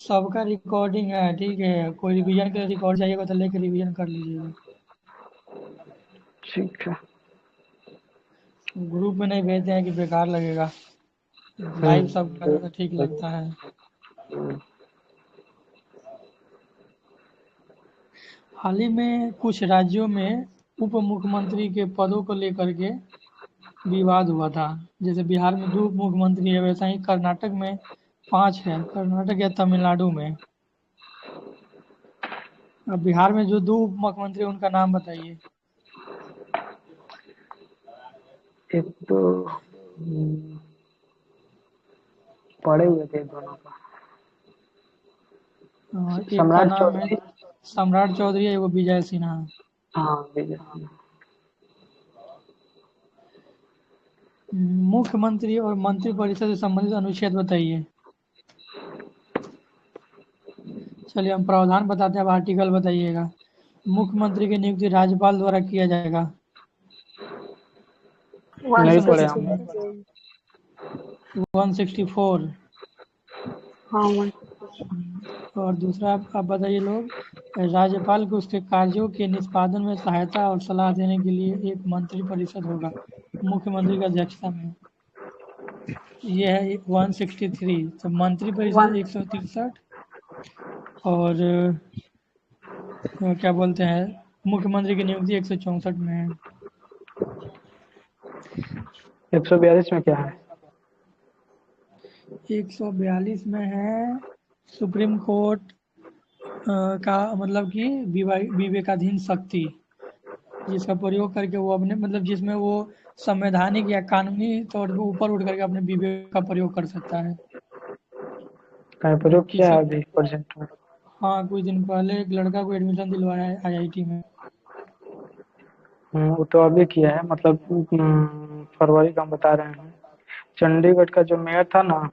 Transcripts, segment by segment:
सबका रिकॉर्डिंग है, ठीक है। कोई रिवीजन के रिकॉर्ड चाहिएगा तो लेके रिवीजन कर लीजिएगा। ठीक है। ग्रुप में नहीं भेजते हैं कि बेकार लगेगा। लाइव सब करना तो ठीक लगता है। हाल ही में कुछ राज्यों में उप मुख्यमंत्री के पदों को लेकर के विवाद हुआ था। जैसे बिहार में 2 उप मुख्यमंत्री है, वैसा ही कर्नाटक में 5 है, कर्नाटक या तमिलनाडु में। अब बिहार में जो 2 उप मुख्यमंत्री हैं, उनका नाम बताइए। एक तो पड़े हुए थे दोनों का। एक का सम्राट नाम है चौधरी। सम्राट चौधरी, एगो विजय सिन्हा। हाँ, विजय सिन्हा। मुख्यमंत्री और मंत्रिपरिषद से संबंधित अनुच्छेद बताइए। चलिए हम प्रावधान बताते हैं, अब आर्टिकल बताइएगा। मुख्यमंत्री की नियुक्ति राज्यपाल द्वारा किया जाएगा। नहीं क्वेश्चन पढ़े नंबर हमने। 164। हाँ, और दूसरा आप बताइए लोग। राज्यपाल को उसके कार्यों के निष्पादन में सहायता और सलाह देने के लिए एक मंत्री परिषद होगा, मुख्यमंत्री की अध्यक्षता में। ये है 163। तो मंत्री परिषद 163 और क्या बोलते हैं, मुख्यमंत्री की नियुक्ति 164 में है। 142 में क्या है? 142 में है सुप्रीम कोर्ट का मतलब कि विवेकाधीन शक्ति, जिसका प्रयोग करके वो अपने मतलब जिसमें वो संवैधानिक या कानूनी तौर पे ऊपर उठ करके अपने विवेक का प्रयोग कर सकता है। कहीं प्रयोग किया किसी है अभी प्रोजेक्ट में? हाँ, कुछ दिन पहले एक लड़का को एडमिशन दिलवाया है आईआईटी में। वो तो अभी किया है, मतलब फरवरी का हम बता रहे हैं। चंडीगढ़ का जो मेयर था ना,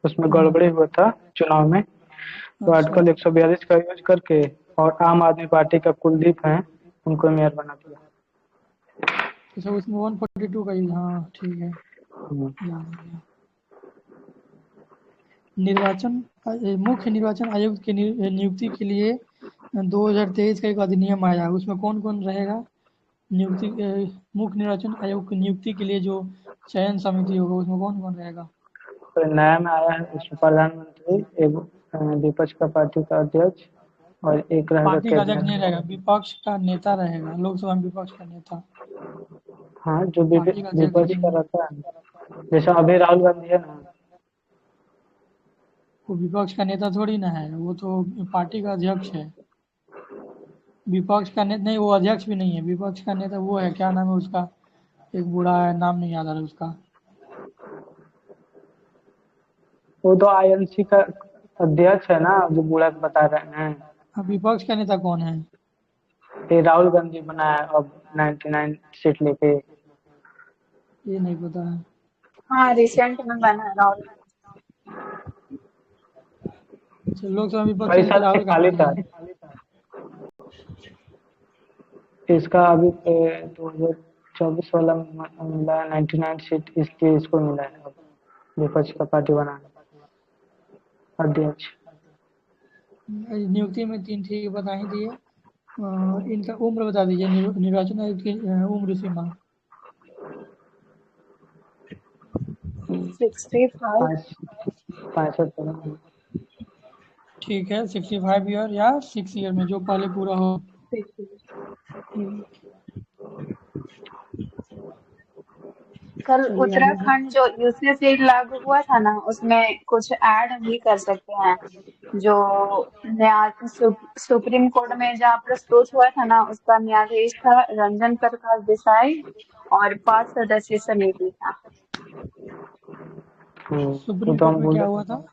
उसमें हाँ। गड़बड़ी हुआ था चुनाव में। तो अच्छा। आर्टिकल 142 का यूज करके और आम आदमी पार्टी का कुलदीप है, उनको मेयर बना दिया। अच्छा, उसमें 142 का यूज, हाँ ठीक है, हम्म। याद आ गया। निर्वाचन मुख्य निर्वाचन आयुक्त की नियुक्ति के लिए 2023 का एक अधिनियम आया, उसमें कौन कौन रहेगा नियुक्ति। मुख्य निर्वाचन आयोग की नियुक्ति के लिए जो चयन समिति होगा, उसमें कौन कौन रहेगा। तो नया में आया है उसमें प्रधानमंत्री, एक विपक्ष का पार्टी का अध्यक्ष और एक रहेगा पार्टी का अध्यक्ष नहीं कैबिनेट। रहेगा, विपक्ष का नेता रहेगा, लोकसभा में विपक्ष का नेता। हाँ, जो पार्टी का अध्यक्ष विपक्ष का नहीं। रहता है, जैसा अभी राहुल गांधी है ना। वो विपक्ष का नेता थोड़ी ना है, वो तो पार्टी का अध्यक्ष है। विपक्ष का नेता नहीं, वो अध्यक्ष भी नहीं है। विपक्ष का नेता वो है, क्या नाम है उसका, एक बूढ़ा है, नाम नहीं याद आ रहा उसका। वो तो आईएनसी का अध्यक्ष है ना, जो बूढ़ा बता रहे हैं। अब विपक्ष का नेता कौन है। ये राहुल गांधी बना है अब 99 सीट लेके। ये नहीं पता है। हाँ, रिसेंट में बना है राहुल अच्छा, लोकसभा में विपक्ष कई का नेता साल से राहुल खाली गांधी था। है। इसका अभी 2024 वाला मिला है 99 सीट, इसलिए इसको मिला है अब विपक्ष का पार्टी बनाने अध्यक्ष। नियुक्ति में 3 ठीक बता ही दिए। इनका उम्र बता दीजिए, निर्वाचन आयोग की उम्र सीमा। 65। 65। ठीक है, 65 ईयर या 6 ईयर में जो पहले पूरा हो। कल चलिए आगे उत्तराखंड जो यूसीसी लागू हुआ था ना, उसमें कुछ ऐड भी कर सकते हैं। जो सुप्रीम कोर्ट में जहाँ प्रस्तुत हुआ था ना, उसका न्यायाधीश था रंजन प्रकाश देसाई और 5 सदस्यीय समिति था। वो सुप्रीम तो कोर्ट हम में क्या बोले हुआ था।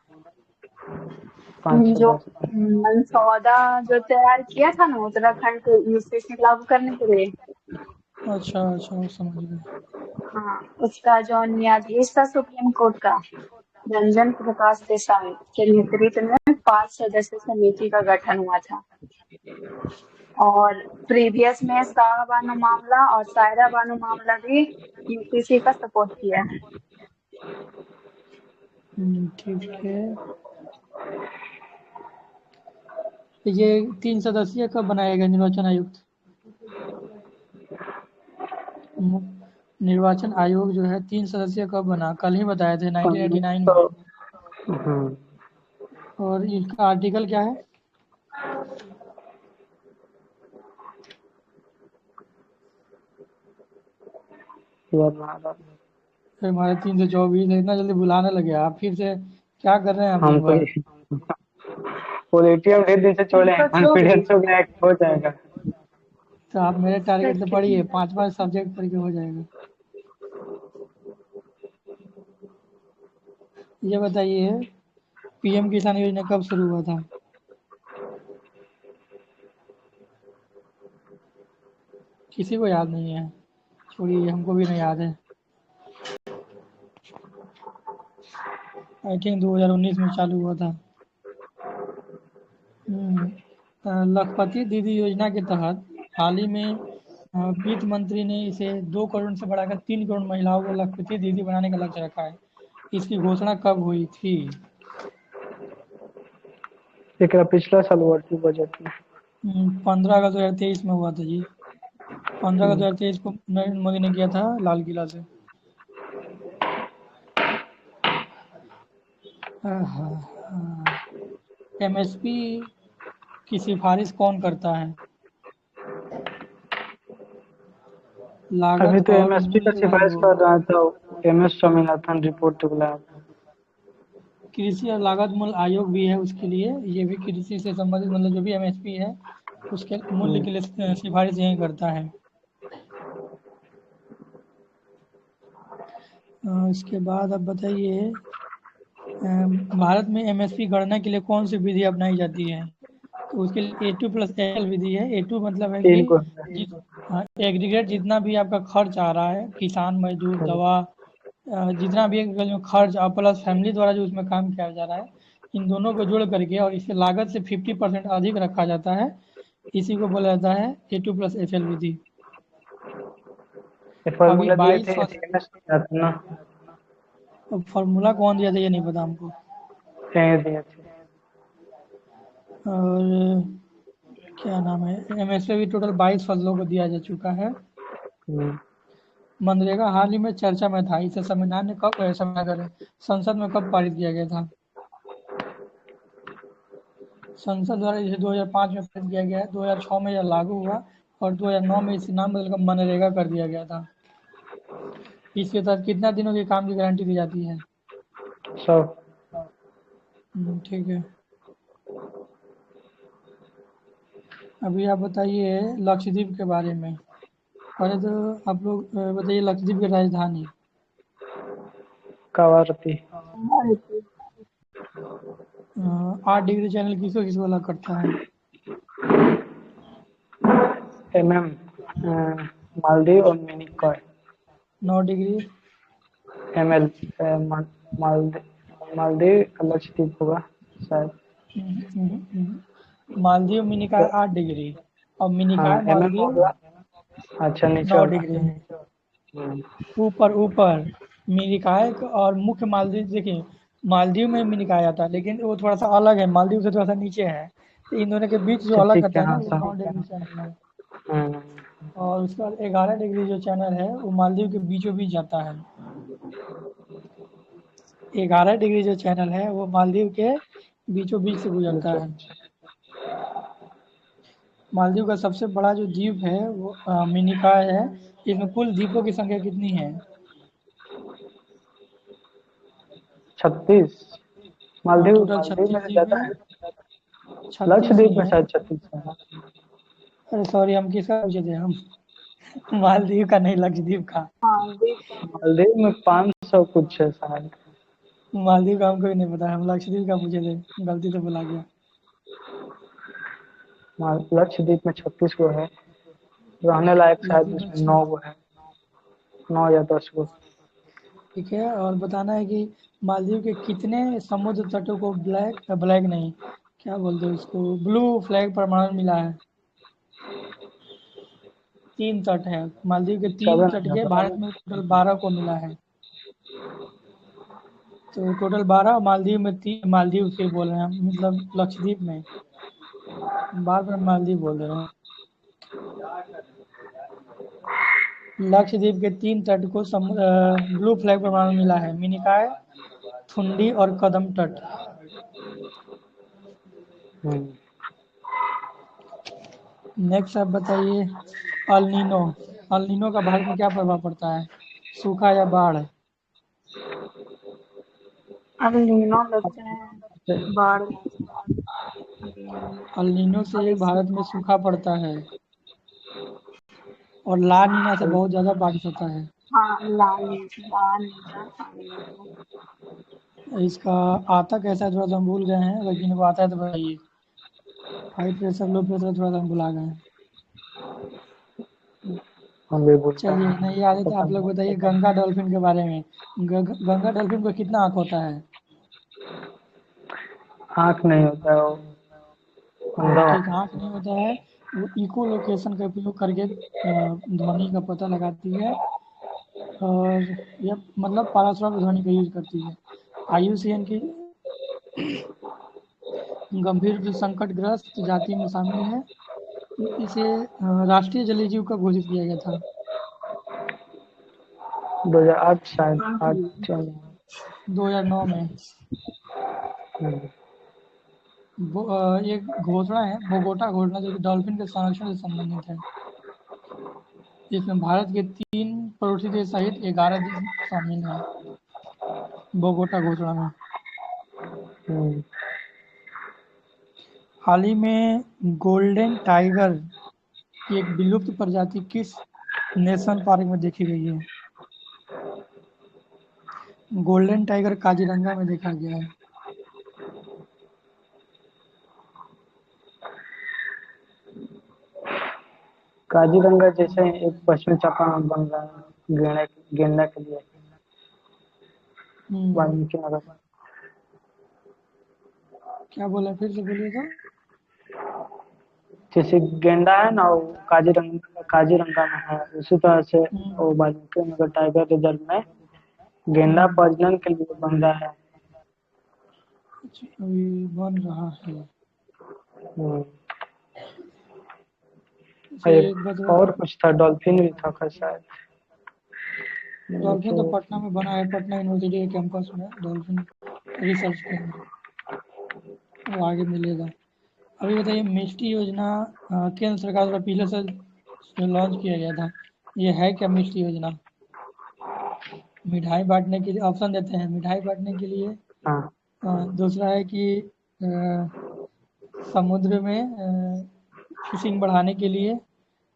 5 जो सदस्य। मसौदा जो तैयार किया था ना उत्तराखंड को यूसीसी लागू करने के लिए, अच्छा अच्छा, वो समझ गए। हाँ, उसका जो न्यायाधीश था सुप्रीम कोर्ट का रंजन प्रकाश देसाई के नेतृत्व में 5 सदस्यीय समिति का गठन हुआ था। और प्रीवियस में शाह बानो मामला और सायरा बानो मामला भी यूपीसी का सपोर्ट किया है। ठीक है। ये 3 सदस्यीय कब बनाया गया निर्वाचन आयुक्त? मु- निर्वाचन आयोग जो है 3 सदस्यीय कब बना? कल ही बताए थे 1989 में। हम्म, और इसका आर्टिकल क्या है? फिर हमारे 324 है, इतना जल्दी बुलाने लगे आप फिर से। क्या कर रहे हैं आप दिन हमको भर? वो एटीएम ढेर दिन से छोड़े हैं, कॉन्फिडेंस हो गया है कि हो जाएगा। तो आप मेरे टारगेट से पढ़िए, 5 सब्जेक्ट करके हो जाएगा। ये बताइए पीएम किसान योजना कब शुरू हुआ था? किसी को याद नहीं है? छोड़िए, हमको भी नहीं याद है। आई थिंक 2019 में चालू हुआ था। लखपति दीदी योजना के तहत हाल ही में वित्त मंत्री ने इसे 2 करोड़ से बढ़ाकर 3 करोड़ महिलाओं को लखपति दीदी बनाने का लक्ष्य रखा है। इसकी घोषणा कब हुई थी? एक पिछला साल हुआ थी बजट में। 15 अगस्त 2023 में हुआ था जी। 15 अगस्त 2023 को नरेंद्र मोदी ने किया था लाल किला से। एमएसपी की सिफारिश कौन करता है? अभी लागत तो और एमएसपी का मूल्य सिफारिश कर आयोग। रहा था, एमएस स्वामीनाथन रिपोर्ट बुलाया था। कृषि और लागत मूल्य आयोग भी है उसके लिए। ये भी कृषि से संबंधित, मतलब जो भी एमएसपी है उसके मूल्य के लिए सिफारिश यही करता है। इसके बाद अब बताइए भारत में एमएसपी गणना के लिए कौन सी विधि अपनाई जाती है? तो उसके लिए A2+L विधि है। A2 मतलब है कि तीन को एग्रीगेट जितना भी आपका खर्च आ रहा है, किसान मजदूर दवा, जितना भी अगर जो खर्च और प्लस फैमिली द्वारा जो उसमें काम किया जा रहा है, इन दोनों को जोड़ करके और इससे लागत से 50% अधिक रखा जाता है। इसी को बोला जाता है A2+FL विधि। अभी फॉर्मूला दिए 22 थे फर्स्ट एमएस ना, फॉर्मूला कौन दिया था ये नहीं पता हमको। दिए थे। और क्या नाम है, एमएसपी भी टोटल 22 फसलों को दिया जा चुका है। मनरेगा हाल ही में चर्चा में था। इसे संविधान ने कब संसद में कब पारित किया गया था? संसद द्वारा इसे 2005 में पारित किया गया है। 2006 में यह लागू हुआ और 2009 में इसे नाम बदलकर मनरेगा कर दिया गया था। इसके तहत कितना दिनों के काम की गारंटी दी जाती है? 100। ठीक है। अभी आप बताइए लक्षद्वीप के बारे में। पहले तो आप लोग बताइए लक्षद्वीप की राजधानी। कवारती। 8 डिग्री चैनल किसको किसको अलग करता है? एमएम मालदीव और मिनिकॉय। 9 डिग्री। एमएल मालदीव लक्षद्वीप होगा शायद। मालदीव मिनिकॉय 8 डिग्री और हाँ मिनिकॉय एमएम मालदीव होगा। अच्छा नीचे 9 वाला। डिग्री है। ऊपर ऊपर मिनिकॉय और मुख्य मालदीव देखिए, मालदीव में मिनिकॉय आता है लेकिन वो थोड़ा सा अलग है, मालदीव से थोड़ा सा नीचे है। तो इन दोनों के बीच जो अच्छा अलग ठीक करता है, है ना हाँ वो 9 डिग्री चैनल है। हम्म, और उसके बाद 11 डिग्री जो चैनल है वो मालदीव के बीचों बीच जाता है। 11 डिग्री जो चैनल है वो मालदीव के बीचों बीच से गुजरता है। मालदीव का सबसे बड़ा जो द्वीप है वो मिनिकॉय है। इसमें कुल द्वीपों की संख्या कितनी है? 36। मालदीव टोटल मालदीव 36 में तो द्वीप ज्यादा है। है। 36 ही लक्षद्वीप में है। शायद 36 है। अरे सॉरी, हम किसका पूछे थे हम? मालदीव का नहीं, लक्षद्वीप का। मालदीव में 500 कुछ है शायद। मालदीव का हमको भी नहीं पता, हम लक्षद्वीप का पूछे थे, गलती से बुला गया। लक्षद्वीप में 36 गो है, रहने लायक शायद लक्षद्वीप में उसमें 9 गो है, 9 या 10 गो। ठीक है। और बताना है कि मालदीव के कितने समुद्र तटों को ब्लैक ब्लैक नहीं, क्या बोलते हैं उसको, ब्लू फ्लैग प्रमाणन मिला है? 3 तट है मालदीव के, 3 7 तट है के, पता भारत नहीं। में टोटल 12 को मिला है। तो टोटल 12, मालदीव में 3, मालदीव फिर बोल रहे हैं हम, मतलब लक्षद्वीप में बार बार मालदीव बोल रहे हैं। लक्षद्वीप के 3 तट को ब्लू फ्लैग प्रमाण मिला है। मिनिकॉय, थुंडी और कदम तट। नेक्स्ट आप बताइए, अल नीनो का भारत में क्या प्रभाव पड़ता है? सूखा या बाढ़? अब नीनो लगते हैं बाढ़। अल नीनो से अभी भारत में सूखा। सूखा पड़ता है और ला नीना से बहुत ज्यादा बारिश होता है। हाँ, लाल पानी में। इसका आता कैसा है थोड़ा सा हम भूल गए हैं, लेकिन वो आता है तो बताइए। हाई प्रेशर लो प्रेशर थोड़ा सा हम भुला गए हैं। हम भी बोलते चलिए, हैं। नहीं याद है तो आप लोग बताइए गंगा डॉल्फिन के बारे में। गंगा डॉल्फिन को कितना आँख होता है? आँख नहीं होता है वो, अंधा ठीक, होता आँख नहीं होता है। वो इको लोकेशन का उपयोग करके ध्वनि का पता लगाती है, और यह मतलब पारास्वरूप ध्वनि का यूज करती है। IUCN की गंभीर संकटग्रस्त जाति में शामिल है। इसे राष्ट्रीय जलीय जीव कब घोषित किया गया था? है। 2008 शायद, 8 में। 2009 में। हम्म, एक घोषणा है, बोगोटा घोषणा, जो कि डॉल्फिन के संरक्षण से संबंधित है। इसमें भारत के 3 पड़ोसी देश सहित 11 देश शामिल हैं बोगोटा घोषणा में। हम्म। हाल ही में गोल्डन टाइगर की एक विलुप्त प्रजाति किस नेशनल पार्क में देखी गई है? गोल्डन टाइगर काजीरंगा में देखा गया है। काजीरंगा जैसे एक पश्चिमी चंपारण बन रहा है गेंडा के लिए, हम्म, वाल्मीकि नगर। क्या बोला, फिर से बोलिए तो। जैसे गेंडा है ना, वो काजीरंगा में है, उसी तरह से वो हम्म, वाल्मीकि नगर टाइगर रिजर्व में गेंडा हम्म, प्रजनन के लिए बन रहा है। अच्छा, अभी बन रहा है। हम्म। अच्छा, एक बात और कुछ था, डॉल्फिन भी था शायद। डॉल्फिन तो तो पटना में बना है, पटना यूनिवर्सिटी के कैंपस में डॉल्फिन रिसर्च केंद्र, वो आगे मिलेगा। अभी बताइए, मिष्टी योजना केंद्र सरकार द्वारा पिछले साल लॉन्च किया गया था। ये है क्या मिष्टी योजना? मिठाई बांटने के लिए ऑप्शन देते हैं, मिठाई बांटने के लिए। हाँ। दूसरा है कि समुद्र में फिशिंग बढ़ाने के लिए।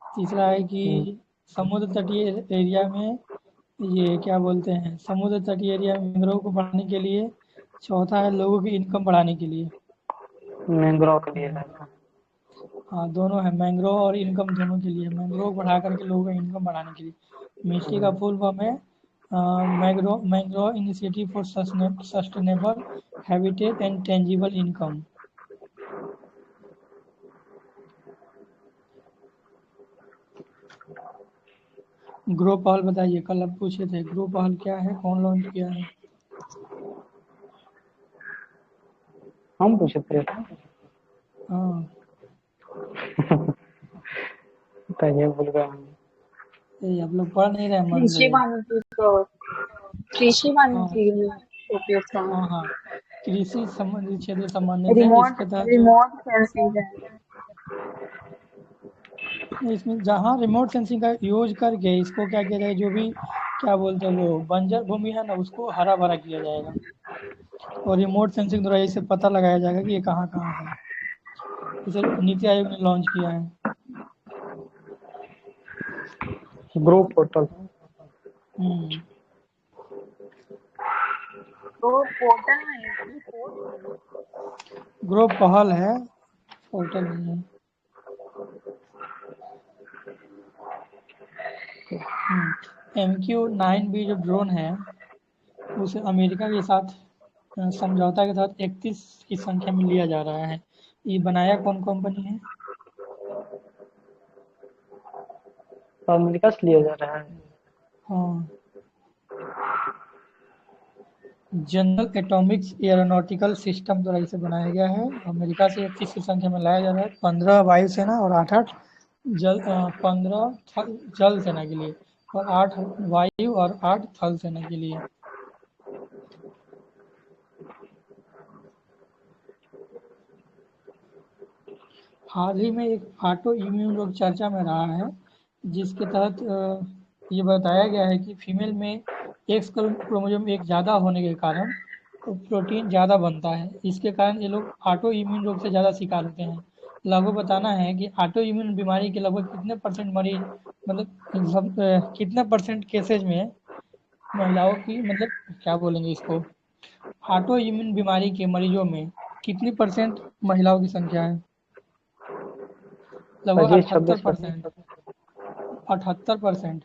तीसरा है कि हम्म, समुद्र तटीय एरिया में, ये क्या बोलते हैं, समुद्र तटीय एरिया में मैंग्रोव को बढ़ाने के लिए। चौथा है लोगों की इनकम बढ़ाने के लिए। मैंग्रोव के लिए रहता। हाँ, दोनों है, मैंग्रोव और इनकम दोनों के लिए। मैंग्रोव बढ़ा करके लोगों का इनकम बढ़ाने के लिए। मिस्टी का फुल फॉर्म है mangrove mangrove initiative for sustainable habitat and tangible income. Grow पहल बताइए, कल आप पूछे थे, ग्रो पहल क्या है, कौन लॉन्च किया है? हम पूछे थे। हाँ, तो ये भूल गए हम। ये आप लोग पढ़ नहीं रहे मन से। कृषि वानिकी को कृषि हाँ, वानिकी में उपयोग था। हाँ, हाँ, कृषि संबंधित क्षेत्र संबंधित है, रिमोट इसके तहत जो रिमोट सेंसिंग है। इसमें जहाँ रिमोट सेंसिंग का यूज करके इसको क्या किया जाए, जो भी क्या बोलते हैं वो बंजर भूमि है ना, उसको हरा भरा किया जाएगा, और रिमोट सेंसिंग द्वारा इसे पता लगाया जाएगा कि ये कहाँ कहाँ है। इसे नीति आयोग ने लॉन्च किया है। Group portal. हम्म, तो पोर्टल नहीं है। ग्रो पहल है, पोर्टल नहीं है। MQ-9B जो ड्रोन है, उसे अमेरिका के साथ समझौता के तहत 31 की संख्या में लिया जा रहा है। ये बनाया कौन कंपनी है? अमेरिका से लिया जा रहा है। हाँ, जनरल एटॉमिक्स एरोनॉटिकल सिस्टम द्वारा इसे बनाया गया है। अमेरिका से 31 की संख्या में लाया जा रहा है। 15 वायुसेना और 8 15 जल सेना के लिए और 8 वायु और 8 थल सेना के लिए। हाल ही में एक ऑटो इम्यून रोग चर्चा में रहा है, जिसके तहत ये बताया गया है कि फीमेल में एक्स क्रोमोसोम एक ज़्यादा होने के कारण प्रोटीन ज़्यादा बनता है। इसके कारण ये लोग ऑटो इम्यून रोग से ज़्यादा शिकार होते हैं। लगभग बताना है कि ऑटो इम्यून बीमारी के लगभग कितने परसेंट मरीज, मतलब कितने परसेंट केसेज में महिलाओं की, मतलब क्या बोलेंगे इसको, ऑटो इम्यून बीमारी के मरीजों में कितनी परसेंट महिलाओं की संख्या है? लगभग 25-26%। 78%।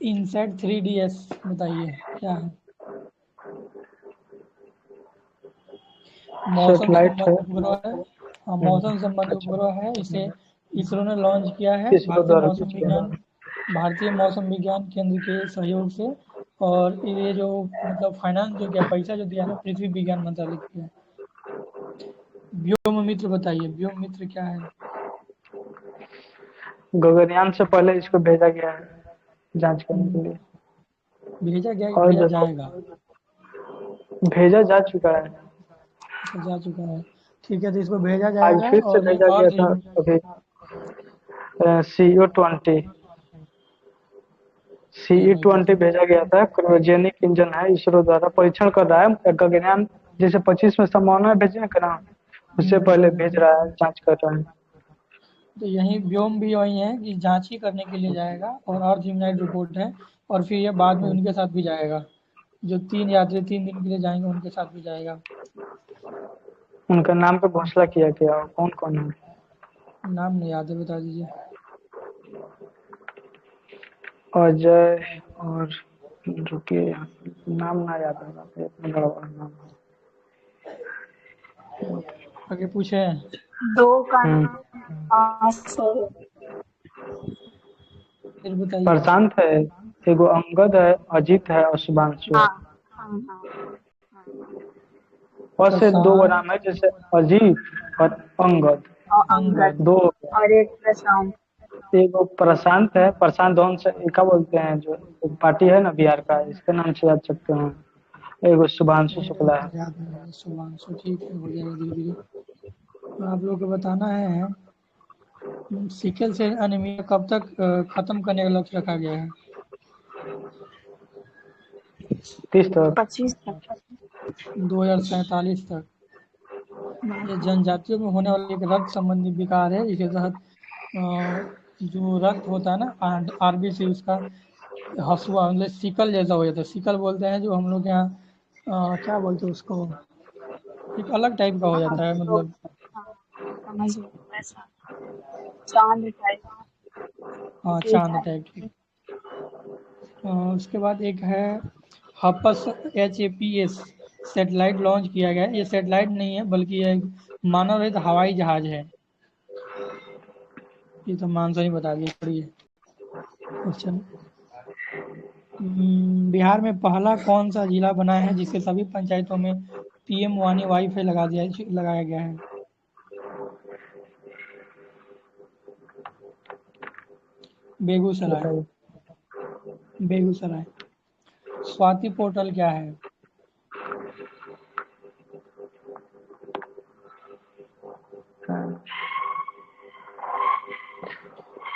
इनसेट 3DS बताइए क्या है? मौसम सेटेलाइट है। संबंधी उपग्रह है। हाँ, मौसम संबंधी अच्छा, उपग्रह है। इसे इसरो ने लॉन्च किया है इसरो द्वारा कुछ किया है। भारतीय मौसम विज्ञान केंद्र के सहयोग से। और ये जो मतलब फाइनेंस जो किया, पैसा जो दिया है ना, पृथ्वी विज्ञान मंत्रालय किया है। व्योम मित्र बताइए, व्योम मित्र क्या है? गगनयान से पहले इसको भेजा गया है जांच करने के लिए। भेजा गया कि और भेजा देखो, जाएगा? भेजा जा चुका है। अच्छा, जा चुका है। ठीक है, तो इसको भेजा आज जाएगा फिर से और ये भेजा गया अर्थ। था अभी। CO-20 नहीं पता। भेजा गया था। क्रायोजेनिक इंजन है, इसरो द्वारा परीक्षण कर रहा है। गगनयान जैसे 25 में संभावना है भेजने का ना, उससे पहले भेज रहा है, जांच कर रहा है। तो यही व्योम भी वही है कि जांच ही करने के लिए जाएगा और अर्थ ह्यूमनॉइड रिपोर्ट है। और फिर ये बाद में उनके साथ भी जाएगा, जो 3 यात्री 3 दिन के लिए जाएंगे उनके साथ भी जाएगा। उनका नाम पे घोषणा किया गया, कौन कौन है? नाम नहीं याद है, बता दीजिए। अजय और रुकिए, नाम ना याद आ रहा था, इतना बड़ा बड़ा नाम है। आगे पूछे। 2 का नाम आंसर है। फिर बताइए। प्रशांत है, एगो अंगद है, अजीत है और शुभांशु है। हाँ हाँ हाँ। और से 2 प्रशांत नाम है, जैसे अजीत और अंगद, और अंगद अंगद। 2। और एक प्रशांत। एगो प्रशांत है, प्रशांत धवन से क्या बोलते हैं, जो एक पार्टी है ना बिहार का, इसके नाम से याद सकते हैं। एगो शुभांशु शुक्ला है। याद नहीं है, शुभांशु। ठीक है, हो जाएगा धीरे धीरे। तो आप लोग को बताना है सिकल सेल एनीमिया कब तक खत्म करने का लक्ष्य रखा गया है? 30 तक। 25 तक। 2047 तक। ये जनजातियों में होने वाला एक रक्त संबंधी विकार है। इसके तहत जो रक्त होता है ना, आरबीसी, उसका हसुआ, मतलब सिकल जैसा हो जाता है। सिकल बोलते हैं जो हम लोग यहाँ क्या बोलते हैं उसको, एक अलग टाइप का हो हाँ जाता है, तो मतलब। हाँ, समझ गए वैसा चांद टाइप। हाँ, ठीक चांद है। टाइप की। उसके बाद एक है हपस HAPS सेटेलाइट लॉन्च किया गया है। ये सेटेलाइट नहीं है, बल्कि ये एक मानव रहित हवाई जहाज है। ये तो मानसा ही बता दिया। पढ़िए क्वेश्चन। बिहार में पहला कौन सा जिला बना है जिसके सभी पंचायतों में PM वाणी वाईफाई लगाया गया है? बेगूसराय। बताइए। बेगूसराय। स्वाति पोर्टल क्या है?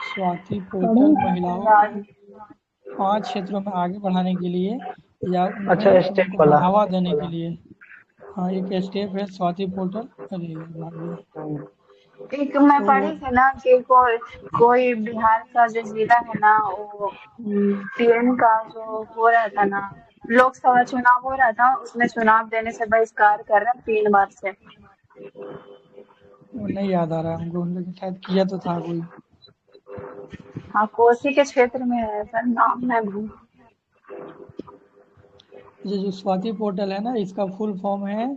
स्वाति पोर्टल महिलाओं को 5 क्षेत्रों में आगे बढ़ाने के लिए या अच्छा, उनमें स्टेप उनको वाला। बढ़ावा देने के लिए। हाँ, एक स्टेप है स्वाति पोर्टल। अरे भाग गया। एक मैं तो पढ़ी थी ना कि कोई बिहार का जो जिला है ना, वो PM का जो हो रहा था ना, लोकसभा चुनाव हो रहा था, उसमें चुनाव देने से बहिष्कार कर रहे हैं 3 बार से। वो नहीं याद आ रहा हमको, लेकिन शायद किया तो था कोई। हाँ, कोसी के क्षेत्र में है सर, नाम मैं भूल। ये जो स्वाति पोर्टल है ना, इसका फुल फॉर्म है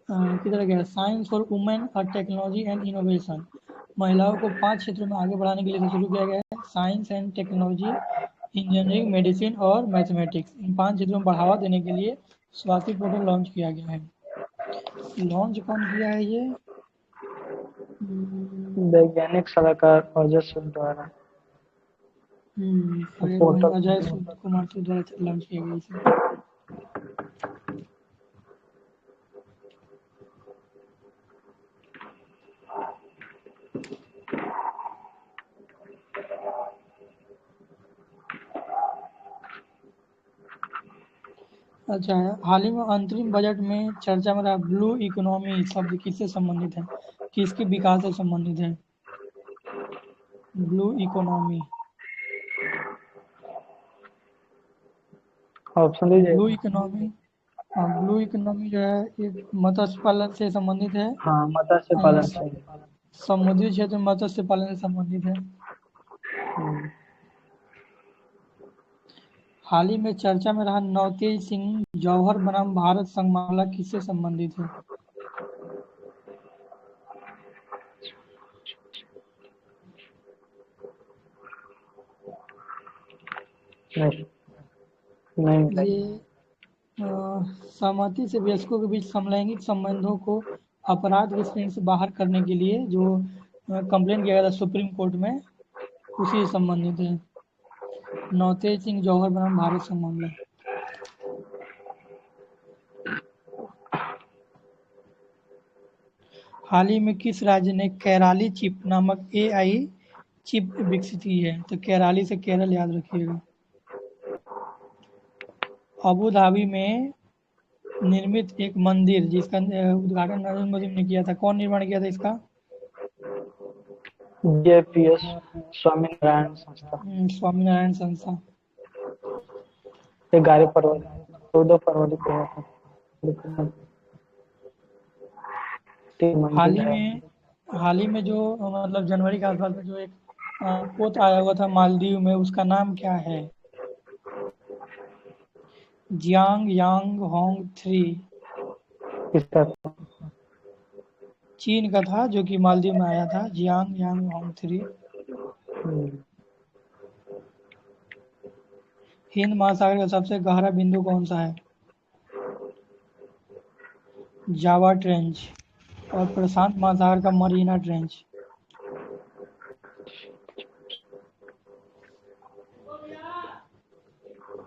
किधर गया, साइंस फॉर वुमेन और टेक्नोलॉजी एंड इनोवेशन। महिलाओं को 5 क्षेत्रों में आगे बढ़ाने के लिए शुरू किया गया है। Science and technology, engineering, medicine और मैथमेटिक्स। इन 5 क्षेत्रों में बढ़ावा देने के लिए स्वास्थ्य पोर्टल लॉन्च किया गया है। लॉन्च कौन किया है ये? वैज्ञानिक सलाहकार अजय सूद द्वारा। पोर्टल अजय सूद कुमार सूद द्वारा लॉन्च किया गया इसे। अच्छा, हाल ही में अंतरिम बजट में चर्चा में रहा ब्लू इकोनॉमी शब्द किससे संबंधित है, किसके विकास से संबंधित है? ब्लू इकोनॉमी, ऑप्शन दीजिए। ब्लू इकोनॉमी, हाँ, ब्लू इकोनॉमी जो है एक मत्स्य पालन से संबंधित है। हाँ, मत्स्य पालन से। समुद्री क्षेत्र में मत्स्य पालन से संबंधित है। हाल ही में चर्चा में रहा नवतेज सिंह जौहर बनाम भारत संघ मामला किससे संबंधित है? नहीं। ये सहमति से वयस्कों के बीच समलैंगिक संबंधों को अपराध के श्रेणी से बाहर करने के लिए जो कंप्लेन किया गया था सुप्रीम कोर्ट में, उसी से संबंधित है। नवतेज सिंह जौहर बनाम भारत संघ मामला। हाल ही में किस राज्य ने कैराली चिप नामक AI चिप विकसित की है? तो कैराली से केरल याद रखिएगा। अबू धाबी में निर्मित एक मंदिर जिसका उद्घाटन नरेंद्र मोदी ने किया था, कौन निर्माण किया था इसका? JPS स्वामीनारायण संस्था। स्वामीनारायण संस्था। ये 11 फरवरी 14 फरवरी को हुआ था। हाल ही में जो मतलब जनवरी के आसपास में जो एक पोत आया हुआ था मालदीव में, उसका नाम क्या है? जियांग यांग होंग 3। किसका? चीन का था जो कि मालदीव में आया था, जियांग यांग होंग 3। हिंद महासागर का सबसे गहरा बिंदु कौन सा है? Java trench. और प्रशांत महासागर का मरीना ट्रेंच।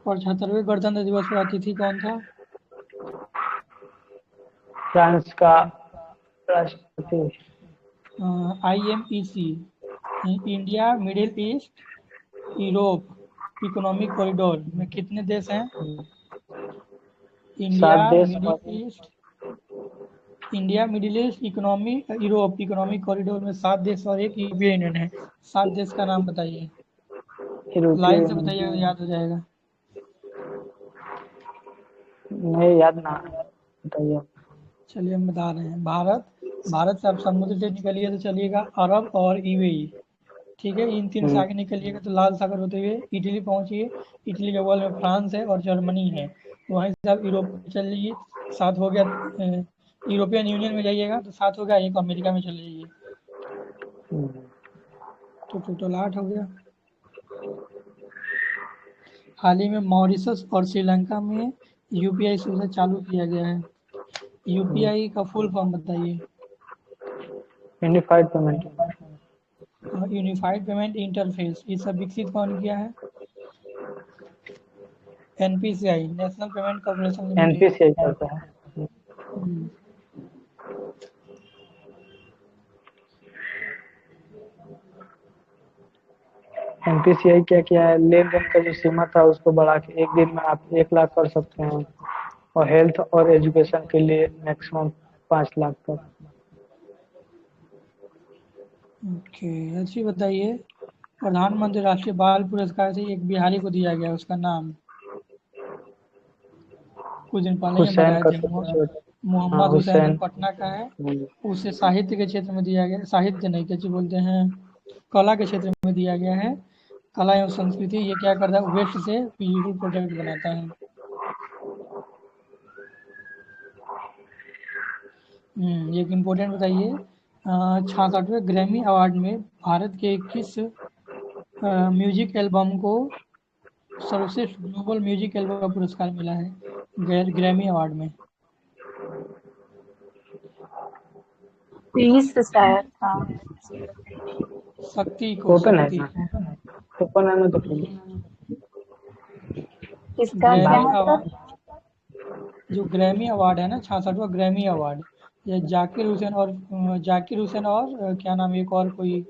और 76वें गणतंत्र दिवस पर अतिथि कौन था? फ्रांस का राष्ट्रपति। IMEC, India middle east Europe economic corridor में कितने देश हैं? India middle east Europe economic corridor में 7 देश और एक यूरोपियन यूनियन है। 7 देश का नाम बताइए, लाइन से बताइएगा, याद हो जाएगा। नहीं याद ना, बताइए। चलिए हम बता रहे हैं। भारत से आप समुद्र से निकलिए तो चलिएगा अरब और UAE, ठीक है। इन 3 से आगे निकलिएगा तो लाल सागर होते हुए इटली पहुंचिए। इटली के बगल में फ्रांस है और जर्मनी है। वहीं से आप यूरोप में चल जाइए, 7 हो गया। यूरोपियन यूनियन में जाइएगा तो 7 हो गया। एक अमेरिका में चले जाइए तो टोटल 8 हो गया। हाल ही में मॉरिशस और श्रीलंका में UPI सुविधा चालू किया गया है। UPI का फुल फॉर्म बताइए। Unified payment interface. ये सब विकसित कौन किया है? NPCI, national payment corporation limited. NPCI करता है। NPCI क्या किया है? लेन देन का जो सीमा था उसको बढ़ा के एक दिन में आप 1 लाख कर सकते हैं, और हेल्थ और एजुकेशन के लिए मैक्सिमम 5 लाख तक। ओके, अच्छी बताइए। प्रधानमंत्री राष्ट्रीय बाल पुरस्कार से एक बिहारी को दिया गया, उसका नाम कुछ दिन पहले ही बताए थे। मोहम्मद हुसैन, जो पटना का है। उसे साहित्य के क्षेत्र में दिया गया, साहित्य नहीं क्या बोलते हैं, कला के क्षेत्र में दिया गया है। कला एवं संस्कृति। ये क्या करता है? वेस्ट से यूजफुल प्रोडक्ट बनाता है। एक इम्पोर्टेंट बताइए। 66वें ग्रैमी अवार्ड में भारत के किस म्यूजिक एल्बम को सर्वश्रेष्ठ ग्लोबल म्यूजिक एल्बम का पुरस्कार मिला है ग्रैमी अवार्ड में? पीस शायद था। शक्ति को, ओपन है शक्ति। ना, ओपन है ना तो फिर इसका क्या ग्रैमी मतलब? अवार्ड, जो ग्रैमी अवार्ड है ना, 66वां ग्रैमी अवार्ड, ये जाकिर हुसैन और क्या नाम, एक और कोई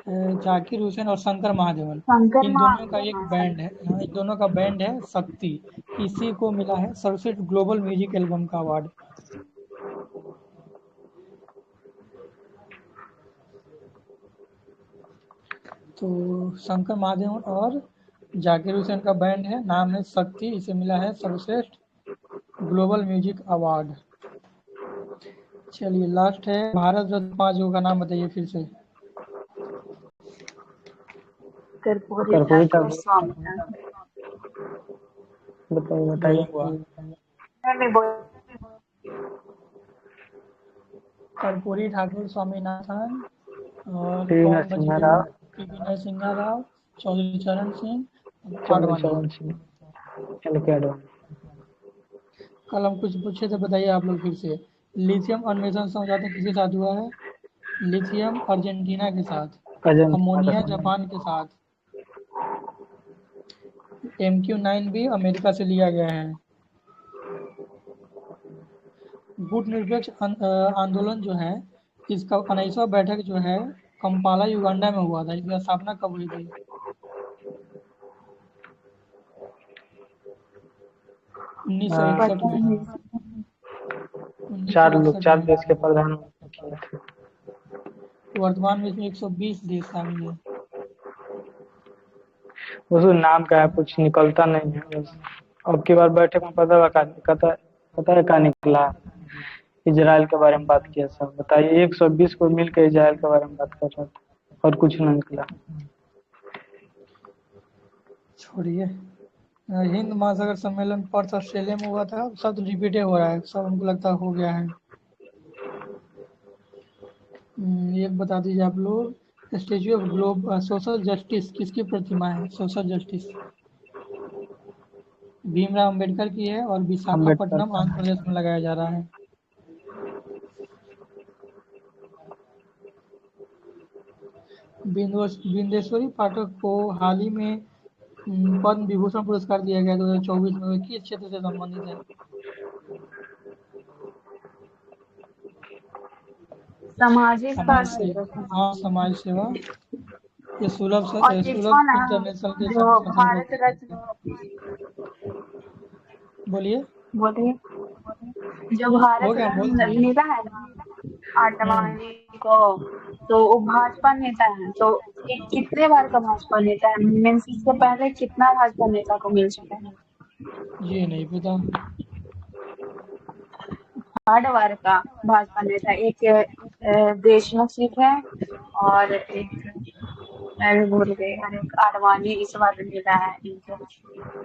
जाकिर हुसैन और शंकर महादेवन, शंकर इन दोनों का एक महादेवन। बैंड है, हाँ, इन दोनों का बैंड है शक्ति। इसी को मिला है सर्वश्रेष्ठ ग्लोबल म्यूजिक एल्बम का अवार्ड। तो शंकर महादेवन और जाकिर हुसैन का बैंड है, नाम है शक्ति, इसे मिला है सर्वश्रेष्ठ ग्लोबल म्यूजिक अवार्ड। चलिए लास्ट है, भारत रत्न 5 लोगों का नाम बताइए फिर से। कर्पूरी कर्पूरी ठाकुर, ठाकुर। स्वामीनाथन। बताइए नहीं हुआ। नहीं बोल। कर्पूरी ठाकुर, स्वामीनाथन, और पी कौन बच नरसिम्हा गया? राव, पी नरसिम्हा राव, चौधरी चरण सिंह, चौधरी आडवाणी। चरण सिंह, LK आडवाणी। कल हम कुछ पूछे थे, बताइए आप लोग फिर से। लिथियम अन्वेषण समझौता किसके साथ हुआ है? लिथियम अर्जेंटीना के साथ, अर्जेंटीना का अमोनिया संघ। जापान के साथ, MQ-9 भी अमेरिका से लिया गया है। गुट निरपेक्ष आंदोलन जो है, इसका 19वां बैठक जो है कंपाला युगांडा में हुआ था, इसकी स्थापना कब हुई थी? 1961 पता में। नहीं। 1961 चार में। देश के प्रधानमंत्री किए थे। वर्तमान में इसमें 120 देश शामिल है। उसको नाम का है, कुछ निकलता नहीं है बस। अब की बार बैठक में पता है क्या निकला? इजराइल के बारे में बात किया सब। बताइए, 120 को मिलकर इजराइल के बारे में बात कर रहा था और कुछ नहीं निकला। छोड़िए। हिंद महासागर सम्मेलन पर्थ ऑस्ट्रेलिया में हुआ था, सब रिपीट हो रहा है, सब हमको लगता हो गया है। एक बता दीजिए आप लोग, स्टेच्यू ऑफ सोशल जस्टिस किसकी प्रतिमा है? सोशल जस्टिस भीमराव अंबेडकर की है और अम्बेडकर। विशाखापट्टनम आंध्र प्रदेश में लगाया जा रहा है। बिंदेश्वरी पाठक को हाल ही में पद्म विभूषण पुरस्कार दिया गया 2024 में, वे किस क्षेत्र से संबंधित है? सामाजिक समाज कार्य। सेवा, हाँ, समाज सेवा। ये और एक सुलभ कौन है इंटरनेशनल के जो भारत संदर्भ। रत्न? बोलिए। बोलिए। जो भारत हो गया, बोल रत्न दिए। मिला है ना आडवाणी को, तो वो भाजपा नेता है, तो एक कितने बार का भाजपा नेता है? मीन्स इससे पहले कितना भाजपा नेता को मिल चुका है? ये नहीं पता। 8 बार का भाजपा नेता। एक देशमुख जी है और एक मैं भी भूल गई, और एक आडवाणी इस बार मिला है इनको।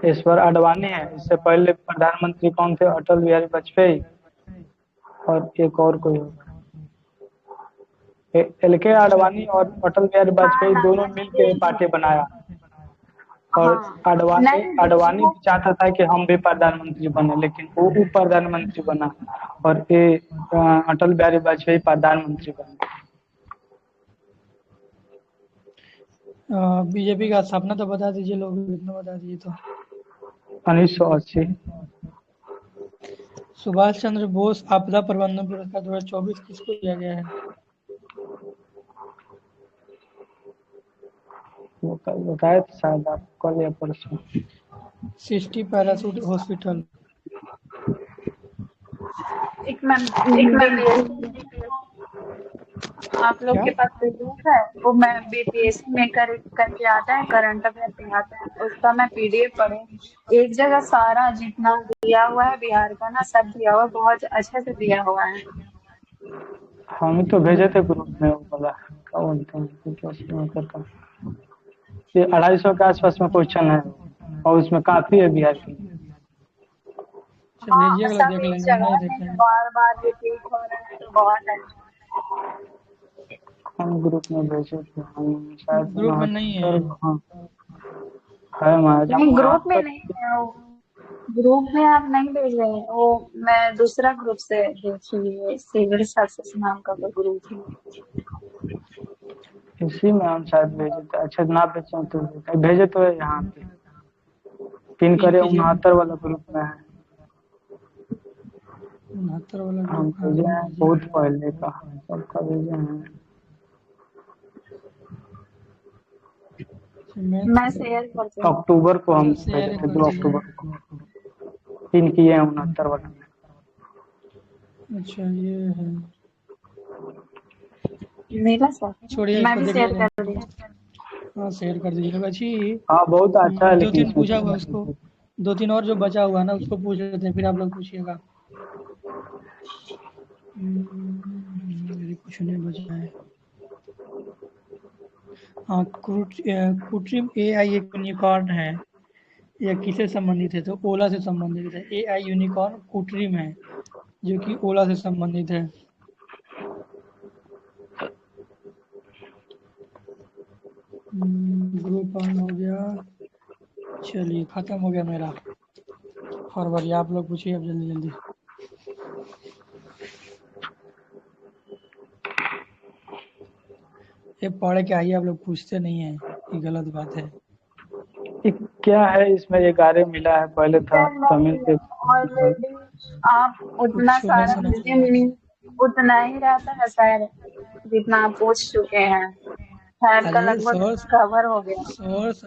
इस बार आडवाणी है। इससे पहले प्रधानमंत्री कौन थे? अटल बिहारी वाजपेयी और एक और कोई होगा। LK आडवाणी और अटल बिहारी हाँ वाजपेयी हाँ दोनों मिलकर पार्टी बनाया। और हाँ। आडवाणी नहीं, आडवाणी भी देशमुख। चाहता था कि हम भी प्रधानमंत्री बने, लेकिन वो उप प्रधानमंत्री बना और ये अटल बिहारी वाजपेयी प्रधानमंत्री बने। बीजेपी का स्थापना तो बता दीजिए, लोग इतना बता दीजिए तो। 1980। सुभाष चंद्र बोस आपदा प्रबंधन पुरस्कार 2024 किसको दिया गया है? वो कल बताया था शायद आप, कल या परसों। सिस्टी पैरासूट हॉस्पिटल। एक मैम बीपीएससी, आप लोग क्या? के पास पीडीएफ है? वो मैं बीपीएससी में करके आता है, करंट अफेयर पे आता है, उसका मैं पीडीएफ पढ़े। एक जगह सारा जितना दिया हुआ है बिहार का ना, सब दिया हुआ है, बहुत अच्छे से दिया हुआ है। हम तो भेजे थे ग्रुप में, वो वाला क्या बोलते हैं, क्या करता। ये 250 के आसपास में क्वेश्चन है और उसमें काफी है बिहार की। अच्छा, हाँ, भेजिएगा, सब देख एक लेंगे, जगह नहीं है, देखे हैं। बार बार रिपीट हो रहा है, तो बहुत अच्छा। हम ग्रुप में भेजे थे, हम शायद ग्रुप में नहीं है। 69। हाँ है मैडम नहीं, ग्रुप में 69। नहीं है वो। ग्रुप में आप नहीं भेज रहे हैं वो। मैं दूसरा ग्रुप से देखी है, सिविल सर्विसेज नाम का कोई ग्रुप है। इसी में हम शायद भेजे थे। अच्छा ना भेजे तो भेजे तो है यहाँ पे, पिन पिन करे कीजिए। 69 वाला ग्रुप में है। 69 वाला हम ग्रुप भेजे में हैं बहुत पहले का, सबका भेजे हैं। मैं शेयर करती हूँ। अक्टूबर को हम अच्छा भेजे शेयर थे, कर 2 दीजिए। अक्टूबर को पिन किए हैं 69 वाला में। अच्छा ये है, मेरा सर, छोड़िए मैं इसको भी देख शेयर लेते हैं। कर दिया। हाँ शेयर कर दीजिएगा अच्छी। हाँ बहुत अच्छा है दो लेकिन तीन इसमें पूछा हुआ उसको, 2-3 और जो बचा हुआ है ना उसको पूछ लेते हैं, फिर आप लोग पूछिएगा। मेरे कुछ नहीं बचा है। हाँ कृत्रिम एआई एक यूनिकॉर्न है, यह किससे संबंधित है? तो ओला से संबंधित है। एआई यूनिकॉर्न कृत्रिम है जो कि ओला से संबंधित है। ग्रुप ऑन हो गया, चलिए खत्म हो गया मेरा। फरवरी आप लोग पूछिए अब जल्दी जल्दी। ये पढ़ के आइए, आप लोग पूछते नहीं है, ये गलत बात है। ये क्या है इसमें? 11 मिला है, पहले था तमिल के। ऑलरेडी आप उतना कुछ नहीं सारा सुना भेजे, मीनिंग उतना ही रहता है शायद जितना आप पूछ चुके हैं। शायद का अरे लगभग सोर्स कवर हो गया। सोर्स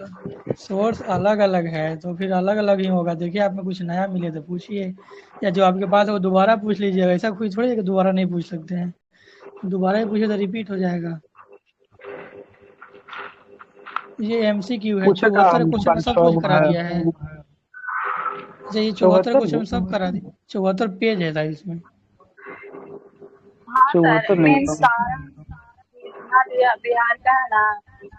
सोर्स अलग अलग है तो फिर अलग अलग ही होगा। देखिए आप में कुछ नया मिले तो पूछिए, या जो आपके पास है वो दोबारा पूछ लीजिएगा। ऐसा कोई थोड़ी है कि दोबारा नहीं पूछ सकते हैं, दोबारा ही पूछे तो रिपीट हो जाएगा। ये एमसीक्यू है, पूछा था 74 हम, क्वेश्चन में 5 सब 6 कुछ करा है। दिया है। अच्छा ये 74 74 क्वेश्चन में सब करा दिया, 74 पेज है था इसमें। हाँ सर, 74 नहीं मैं था। सारा जितना दिया बिहार का है ना,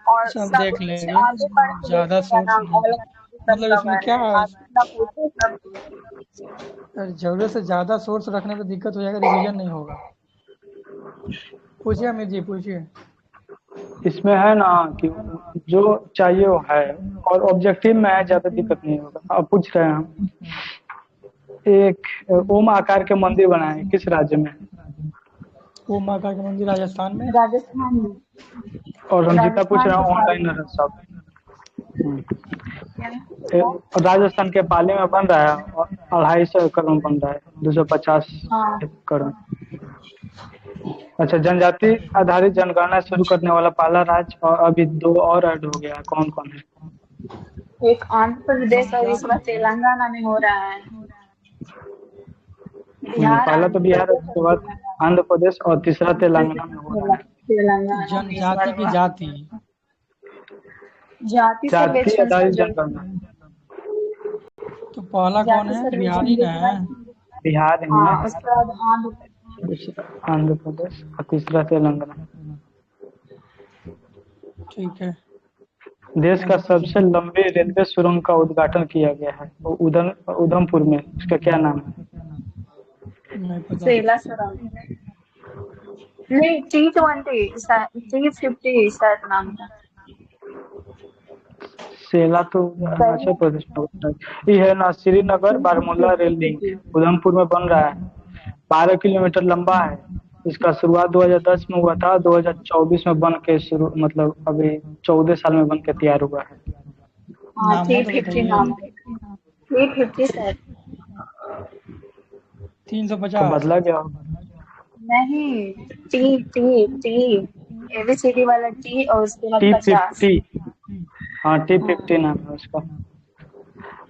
और सब सब देख कुछ लेंगे, आगे बढ़ के ज़्यादा देखिएगा सोर्स ना, नहीं। ऑल सब मतलब इसमें कवर क्या, है, आप जितना पूछे सब। ज़रूरत से ज़्यादा सोर्स रखने पे दिक्कत हो जाएगा, रिवीजन नहीं होगा। पूछिए अमित जी पूछिए। इसमें है ना कि जो चाहिए वो है, और ऑब्जेक्टिव में है, ज्यादा दिक्कत नहीं होगा। अब पूछ रहे हैं हम, एक ओम आकार के मंदिर बनाए किस राज्य में? ओम महाकाल का मंदिर राजस्थान में। राजस्थान में। और हम जितना पूछ राजस्थान रहे के हैं पास ऑनलाइन है सब। क्या? राजस्थान के पाली में बन रहा है, और 250 एकड़ में बन रहा है, 250 हाँ, एकड़ में। अच्छा, जनजाति आधारित जनगणना शुरू करने वाला पहला राज्य, और अभी 2 और ऐड हो गया है, कौन कौन है? एक आंध्र प्रदेश और इस बार तेलंगाना में हो रहा है। बिहार, पहला तो आंध्र बिहार है, प्रदेश और उसके बाद आंध्र प्रदेश, और तीसरा तेलंगाना में हो रहा है। तेलंगाना में इस बार जनजाति हो की रहा है। जाति, जाति जाति सर्वेक्षण आधारित सर, जनगणना। तो पहला कौन जाति है? सर्वेक्षण बिहारी जो ना हुआ है। है। बिहार हाँ, में, उसके बाद आंध्र प्रदेश। दूसरा आंध्र प्रदेश, और तीसरा तेलंगाना। ठीक है, देश का आगे सबसे पूछिए। लंबी रेलवे सुरंग का उद्घाटन किया गया है, वो उधमपुर में, उसका क्या नाम है? नहीं पता। सेला सुरंग। नहीं, T20 T50 शायद नाम था। सेला तो सही अरुणाचल है। प्रदेश में होता है। ये है ना, श्रीनगर बारामूला रेल लिंक उधमपुर में बन रहा है, 12 किलोमीटर लंबा है। इसका शुरुआत 2010 में हुआ था, 2024 में बन के शुरू, मतलब अभी 14 साल में बन के तैयार हुआ है। हाँ, नाम हो तो T50 बताइए। नाम है। T50 शायद। तो 350। बदला गया होगा। नहीं, टी टी टी एबीसीडी वाला टी और उसके बाद 50। T50, हाँ हाँ, T50 नाम है उसका।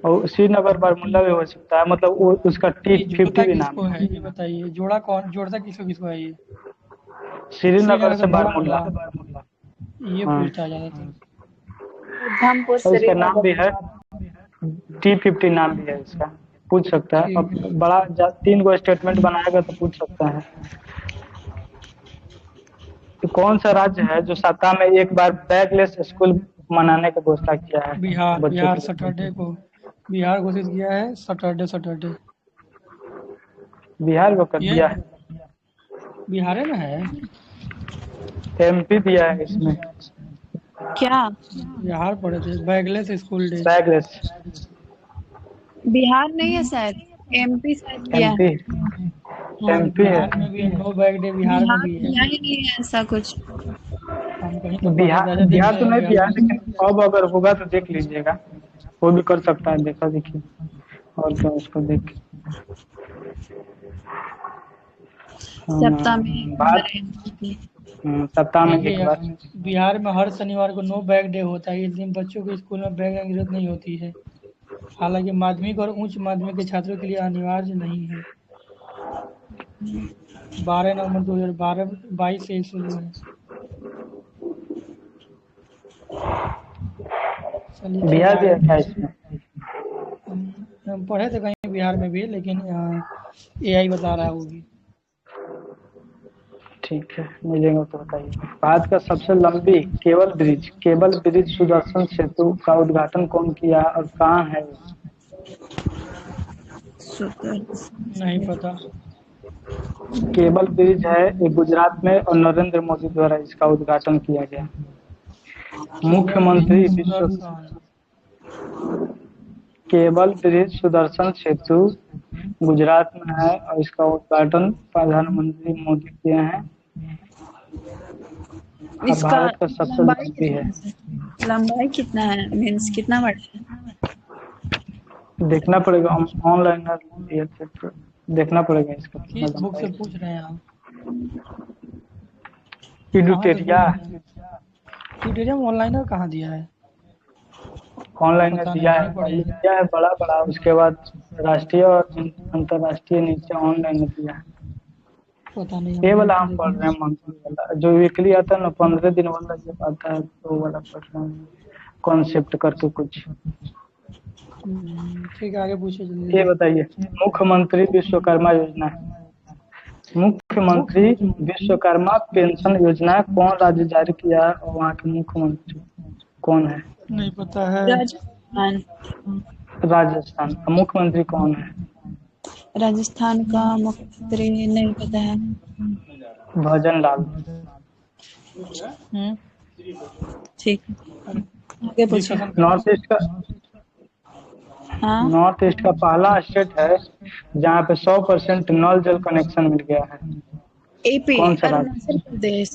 और श्रीनगर बारामूला भी हो सकता है, मतलब वो उसका ये जोड़ता T50 भी नाम किसको है। है ये बताइए, जोड़ा कौन जोड़ता किसको किसको है ये? श्रीनगर श्रीनगर से से बारामूला। बारामूला, ये हाँ, पूछता है ज्यादातर। उधमपुर और इसका नाम श्रीनगर। भी है, T50 नाम भी है इसका। पूछ सकता है, ठीक अब है। बड़ा 3 गो स्टेटमेंट बनाएगा तो पूछ सकता है। तो कौन सा राज्य है जो सप्ताह में एक बार बैगलेस स्कूल मनाने की घोषणा किया है बिहार, बच्चों बिहार के लिए? सैटरडे को, बिहार घोषित किया है सैटरडे सैटरडे। बिहार को कर ये दिया है। बिहार में है। MP दिया है इसमें। क्या? बिहार पढ़े थे, bagless school days. Bagless. Bihar नहीं है शायद, MP शायद दिया MP। है। हाँ, MP है। बिहार में भी है, नो बैग डे बिहार में बिहार भी है। दिया ही नहीं है ऐसा कुछ। हम कहीं तो पढ़े बिहार थे, अच्छा बिहार देखते तो हैं नहीं दिया है, गर्ल्स। लेकिन अब अगर होगा तो देख लीजिएगा, वो भी कर सकता है, देखा देखिए और क्या उसको देख के। सप्ताह में एक बार बात है। सप्ताह में एक देखिए, बार। बिहार में हर शनिवार को नो बैग डे होता है। इस दिन बच्चों को स्कूल में बैग की जरूरत नहीं होती है। हालांकि माध्यमिक और उच्च माध्यमिक के छात्रों के लिए अनिवार्य नहीं है। 12 नवंबर 2022 से शुरू है। चलिए ठीक है, बिहार आगे दिया क्या पूछिए। इसमें? हम पढ़े थे कहीं बिहार में भी, लेकिन AI बता रहा है वो भी। ठीक है, मिलेंगे तो बताइए। भारत का सबसे लंबी केबल ब्रिज सुदर्शन सेतु का उद्घाटन कौन किया और कहाँ है वो? नहीं पता। केबल ब्रिज है ये गुजरात में, और नरेंद्र मोदी द्वारा इसका उद्घाटन किया गया। केबल मुख्यमंत्री ब्रिज विश्व सुदर्शन। केबल ब्रिज सुदर्शन सेतु गुजरात में है, और इसका उद्घाटन प्रधानमंत्री मोदी किए हैं। अब इसका भारत का सबसे लंबाई लंबी है। कितना है? लंबाई कितना है, मीन्स कितना बड़ा है? देखना पड़ेगा, ऑनलाइन देखना पड़ेगा इसका कितना किस बुक लंबाई से है। पूछ रहे हैं आप? कहाँ से इडुटेरिया पूछ रहे हैं? ट्यूटोरियल ऑनलाइन कहाँ दिया है? ऑनलाइन पता नहीं, दिया नहीं है, पढ़े पहले हैं। दिया है बड़ा बड़ा, उसके बाद राष्ट्रीय और अंतर्राष्ट्रीय नीचे ऑनलाइन दिया है। पता नहीं, हम ये नहीं वाला हम पढ़े पढ़ रहे थे। हैं, मंथली वाला जो वीकली आता है ना, 15 दिन वाला जब आता है तो वो वाला पढ़ रहे हैं, कॉन्सेप्ट करके कुछ। ठीक है, आगे पूछिए ये जल्दी। बताइए, मुख्यमंत्री विश्वकर्मा योजना, मुख्यमंत्री मुख्य विश्वकर्मा पेंशन योजना कौन राज्य जारी किया है, और वहाँ के मुख्यमंत्री कौन है? नहीं पता है। राजस्थान। राजस्थान का मुख्यमंत्री कौन है? राजस्थान का मुख्यमंत्री नहीं पता है। भजन लाल। हम्म ठीक है, आगे पूछिए। डिस्कशन करें। नॉर्थ ईस्ट का हाँ, नॉर्थ ईस्ट का पहला स्टेट है जहाँ पे 100% नल जल कनेक्शन मिल गया है। AP, कौन सा राज्य? अरुणाचल प्रदेश।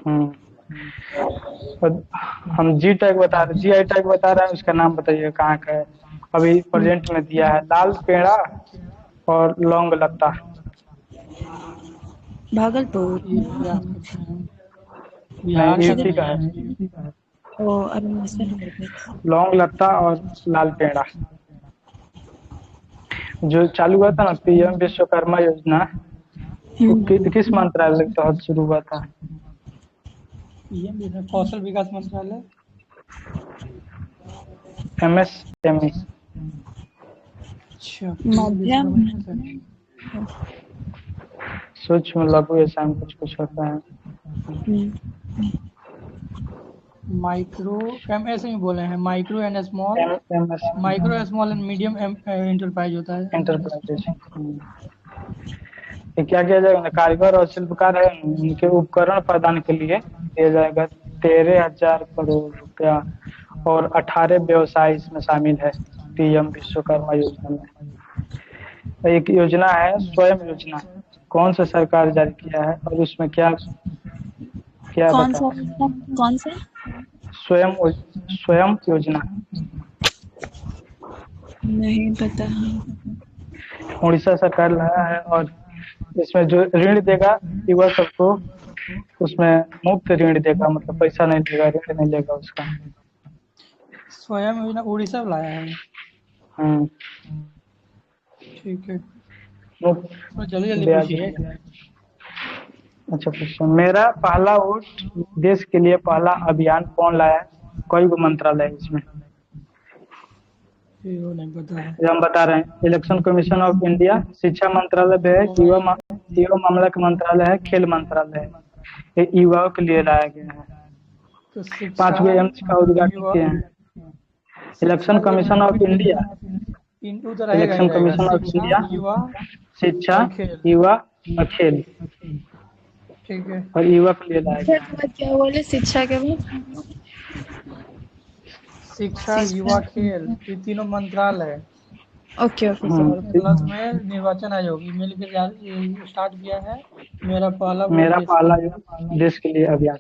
हम्म और हम GI टैग बता रहे हैं, उसका नाम बताइए कहाँ का है। अभी प्रेजेंट में दिया है लाल पेड़ा और लौंग लत्ता। भागलपुर। ये याद करते हैं। नहीं, बिहार का तो यूपी का नहीं है। है। ओ, अरुणाचल प्रदेश। लौंग लत्ता और लाल पेड़ा जो चालू हुआ था ना, PM विश्वकर्मा योजना, वो किस मंत्रालय के तहत शुरू हुआ था? PM कौशल विकास मंत्रालय। MSME। अच्छा, मध्यम। सूक्ष्म लघु ऐसा कुछ कुछ होता है। माइक्रो MSME बोले हैं, micro and small. MS micro small and medium enterprise होता है। एंटरप्राइजेज। ये क्या किया जाएगा ना, कारीगर और शिल्पकार है उनके उपकरण प्रदान के लिए दिया जाएगा 13,000 करोड़ रुपया, और 18 व्यवसाय इसमें शामिल है PM विश्वकर्मा योजना में। एक योजना है स्वयं योजना, कौन सा सरकार जारी किया है, और उसमें क्या क्या कौन बता? सा? कौन सा? स्वयं स्वयं योजना नहीं पता। उड़ीसा सरकार लाया है, और इसमें जो ऋण देगा युवा सबको, उसमें मुफ्त ऋण देगा, मतलब पैसा नहीं देगा, ऋण नहीं लेगा उसका। स्वयं योजना उड़ीसा लाया है। हम्म ठीक है, मुफ्त तो जल्दी जल्दी ब्याज पूछिए। नहीं। अच्छा क्वेश्चन, मेरा पहला वोट देश के लिए पहला अभियान कौन लाया? कोई भी मंत्रालय है इसमें? ये वो नहीं पता है। ये हम बता रहे हैं, इलेक्शन कमीशन ऑफ इंडिया, शिक्षा मंत्रालय भी है, युवा मामला का मंत्रालय है, खेल मंत्रालय है। ये युवाओं के लिए लाया गया है। तो शिक्षा, 5 एम्स का उद्घाटन युवा, किए हैं। इलेक्शन शिक्षा कमीशन ऑफ इंडिया, इनटू तो रहेगा ही इलेक्शन रहेगा। कमीशन ऑफ शिक्षा, इंडिया, युवा शिक्षा, और खेल। युवा और खेल। ठीक है। और युवा के लिए लाया शिक्षा गया के है। बाद क्या बोले? शिक्षा के बाद शिक्षा, शिक्षा। युवा, खेल, ये तीनों मंत्रालय है। ओके ओके और सॉरी। प्लस में निर्वाचन आयोग ये मिल के स्टार्ट किया है मेरा पहला वोट मेरा देश के पहला लिए। देश के लिए अभियान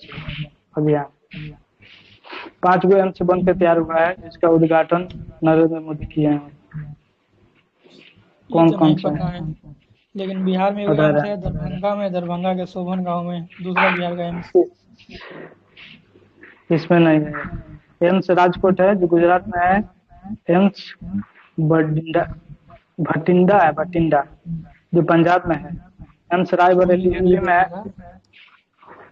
5 गो एम्स बन के तैयार हुआ है, जिसका उद्घाटन नरेंद्र मोदी किए हैं। ये कौन तो कौन नहीं सा पता है, है लेकिन बिहार में एगो बता एम्स रहा है दरभंगा में, दरभंगा के शोभन गांव में दूसरा बिहार का एम्स। है। इसमें नहीं है। एम्स राजकोट है जो गुजरात में है। एम्स बठिंडा भटिंडा है, भटिंडा जो पंजाब में है। एम्स रायबरेली मंगलगिरी यूपी में है। बठिंडा।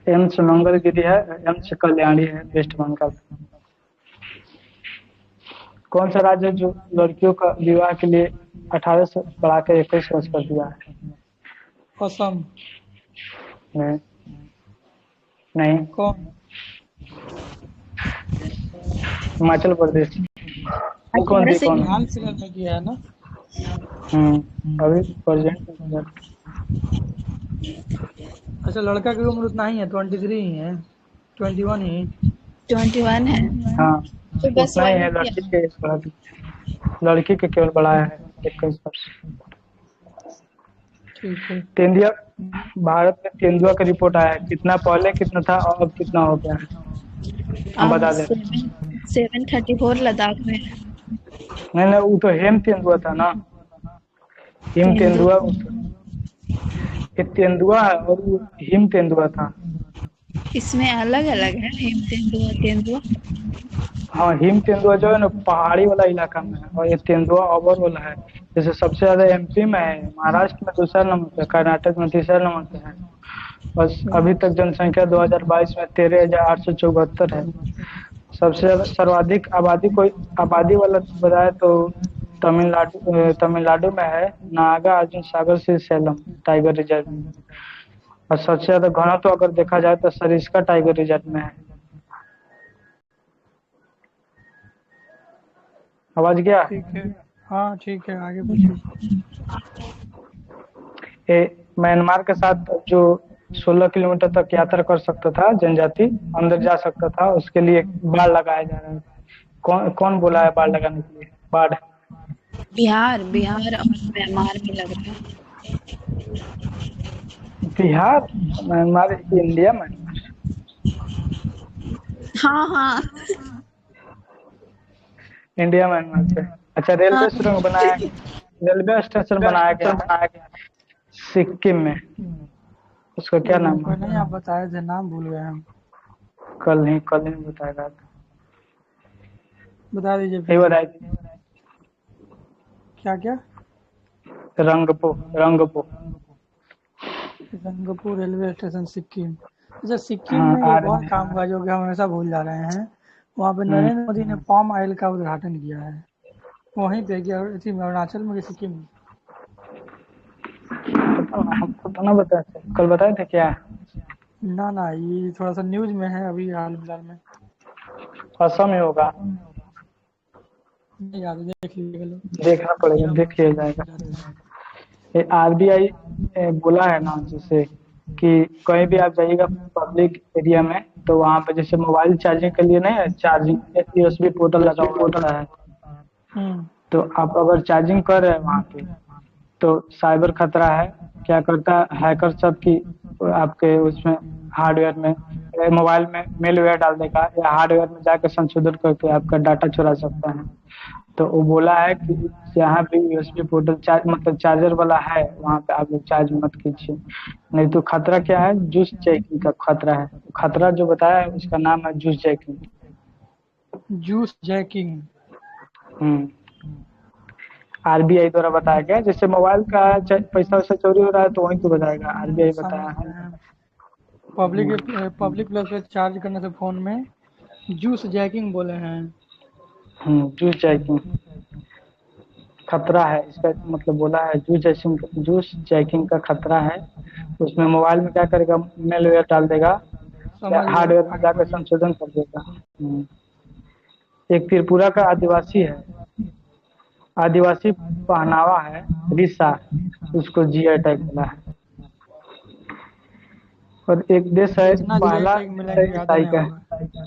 एम्स मंगलगिरी है। एम्स कल्याणी है वेस्ट बंगाल। कौन सा राज्य है जो लड़कियों का विवाह के लिए 18 से बढ़ाकर 21 वर्ष कर दिया है? असम। नहीं नहीं, कौन? हिमाचल प्रदेश। कौन अठारह थी से कौन है? हाल फिलहाल में किया है ना। अभी प्रेजेंट। अच्छा, लड़का की उम्र उतना ही है, 23 ही है, 21 ही। 21 है। हाँ तो बस उतना ही वही है। किया। लड़की के केवल बढ़ाया है 21 वर्ष। ठीक है। तेंदुआ भारत में तेंदुआ का रिपोर्ट आया है, कितना पहले कितना था और अब कितना हो गया है? हम बता दें। 734 लद्दाख में है। नहीं नहीं, वो तो हेम तेंदुआ था ना। हिम तेंदुआ ये तेंदुआ है और वो हिम तेंदुआ था। इसमें अलग अलग है हिम तेंदुआ तेंदुआ। हाँ, हिम तेंदुआ जो है ना पहाड़ी वाला इलाका में है, और ये तेंदुआ ओवर वाला है। जैसे सबसे ज्यादा एमपी में है, महाराष्ट्र में दूसरा नंबर पे, कर्नाटक में तीसरा नंबर पे है। बस अभी तक जनसंख्या 2022 में 13,874 है। सबसे ज्यादा सर्वाधिक आबादी वाला बताए तो तमिलनाडु में है, नागा अर्जुन सागर से सैलम टाइगर रिजर्व में। और सबसे ज्यादा घनत्व अगर देखा जाए तो सरिस्का टाइगर रिजर्व में है। आवाज गया? ठीक है। हाँ ठीक है, आगे पूछिए। ये म्यांमार के साथ जो 16 किलोमीटर तक यात्रा कर सकता था जनजाति, अंदर जा सकता था, उसके लिए बाड़ लगाया जा रहा है। कौन कौन बोला है बाड़ लगाने के लिए? बाढ़ बिहार बिहार और म्यांमार में लग रहा है। बिहार म्यांमार इंडिया में। हाँ हाँ इंडिया म्यांमार पे। अच्छा, हाँ। रेलवे स्टेशन बनाया गया है सिक्किम में। उसका क्या वो नाम कोई है? नहीं, आप बताए थे, नाम भूल गए हम। कल ही बताएगा। बता दीजिए यही फिर से। बताई थी। क्या क्या? रंगपो। Rangpur railway station Sikkim. अच्छा, सिक्किम हाँ में एक और काम हुआ जो कि हम हमेशा भूल जा रहे हैं। वहाँ पे हम्म, नरेंद्र मोदी ने पाम ऑयल का उद्घाटन किया है। वहीं पे क्या, इसी में, अरुणाचल में कि सिक्किम में? हमको तो ना बताया थे, कल बताए थे क्या? ना ना, ये थोड़ा सा न्यूज में है अभी हाल फिलहाल में। असम ही होगा। नहीं याद है, देख लीजिएगा लोग। देखना पड़ेगा, देख लिया जाएगा। ये आरबीआई बोला है ना, जैसे कि कहीं भी आप जाइएगा पब्लिक एरिया में, तो वहाँ पे जैसे मोबाइल चार्जिंग के लिए नहीं है, चार्जिंग यूएसबी पोर्टल लगा हुआ होता है। हम्म। तो आप अगर चार्जिंग कर रहे हैं वहाँ पे, तो साइबर खतरा है। क्या करता है हैकर सब की आपके उसमें हार्डवेयर में मोबाइल में मेलवेयर डाल देगा, या हार्डवेयर में जाकर संशोधन करके आपका डाटा चुरा सकता है। तो वो बोला है कि जहाँ भी यूएसबी पोर्टल मतलब चार्जर वाला है, वहाँ पे आप लोग चार्ज मत कीजिए। नहीं तो खतरा क्या है, जूस जैकिंग का खतरा है। खतरा जो बताया है उसका नाम है juice jacking. Juice jacking. Hmm RBI द्वारा बताया गया। जैसे मोबाइल का पैसा वैसा चोरी हो रहा है तो वहीं तो बताएगा, आरबीआई समझ बताया है। गए हैं। पब्लिक प्लेस पे चार्ज करने से फोन में जूस जैकिंग बोले हैं। जूस जैकिंग खतरा है इसका, मतलब बोला है जूस जैकिंग का खतरा है। उसमें मोबाइल में क्या करेगा, मेलवेयर डाल देगा, या समझ गए, हार्डवेयर में आगे जाकर बढ़िए। संशोधन कर देगा। एक त्रिपुरा का आदिवासी पहनावा है रिसा, उसको जीआई टैग मिला है। और एक देश है जितना पहला डिलेट देश है मिलेंगे ज़्यादा ईसाई नहीं का होगा। है।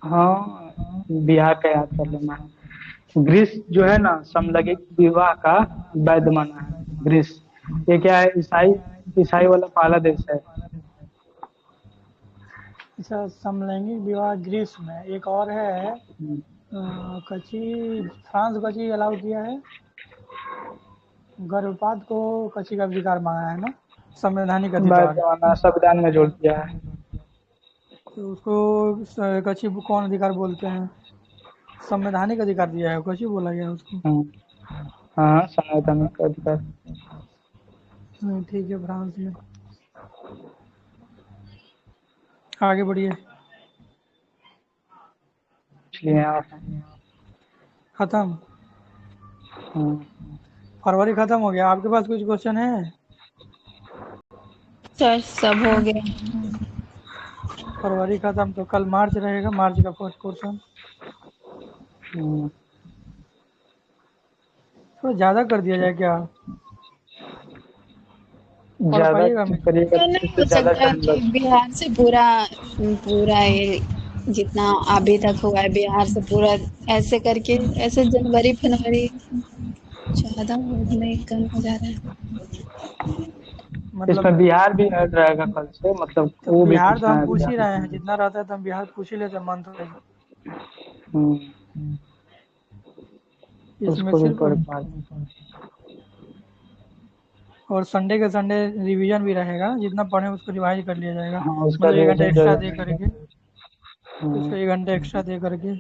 हाँ, बिहार का याद कर लेना है। ग्रीस जो है ना समलैंगिक विवाह का वैध माना है। ग्रीस ये क्या है, ईसाई ईसाई वाला पहला देश है। अच्छा, समलैंगिक विवाह ग्रीस में। एक और है हम्म, कची, फ्रांस कची अलाउ किया है, गर्भपात को कची का अधिकार माना है ना, संवैधानिक वैध अधिकार। माना संविधान में जोड़ दिया है। तो उसको कची कौन अधिकार बोलते हैं? संवैधानिक अधिकार दिया है, कची बोला गया उसको। हम्म, हाँ संवैधानिक अधिकार। ठीक है, फ्रांस में। आगे बढ़िए। इसलिए आप खत्म। हम्म, फरवरी खत्म हो गया, आपके पास कुछ क्वेश्चन है? सर सब हो गया। फरवरी खत्म तो कल मार्च रहेगा, मार्च का फर्स्ट क्वेश्चन। हम्म, थोड़ा ज़्यादा कर दिया जाए क्या? पढ़ ज्यादा पाइएगा मैं? करिएगा तो तो नहीं इससे हो ज्यादा सकता टाइम कि लग। बिहार से पूरा पूरा ये जितना अभी तक हुआ है बिहार से पूरा ऐसे करके ऐसे जनवरी फरवरी ज्यादा नहीं कम हो जा रहा है। मतलब इसमें बिहार भी ऐड रहेगा कल से, मतलब तो वो भी बिहार तो पूछना हम है पूछ बिहार। ही रहे हैं, जितना रहता है तो हम बिहार पूछ ही लेते हैं मंथ वाइज। हम्म, इसमें उसको भी सिर्फ पढ़ पा। और संडे के संडे रिवीजन भी रहेगा, जितना पढ़े उसको रिवाइज कर लिया जाएगा। हाँ उसका मतलब 1 घंटा रिवीजन जो एक्स्ट्रा दे है। करके, उसको हम्म, 1 घंटा एक्स्ट्रा दे करके।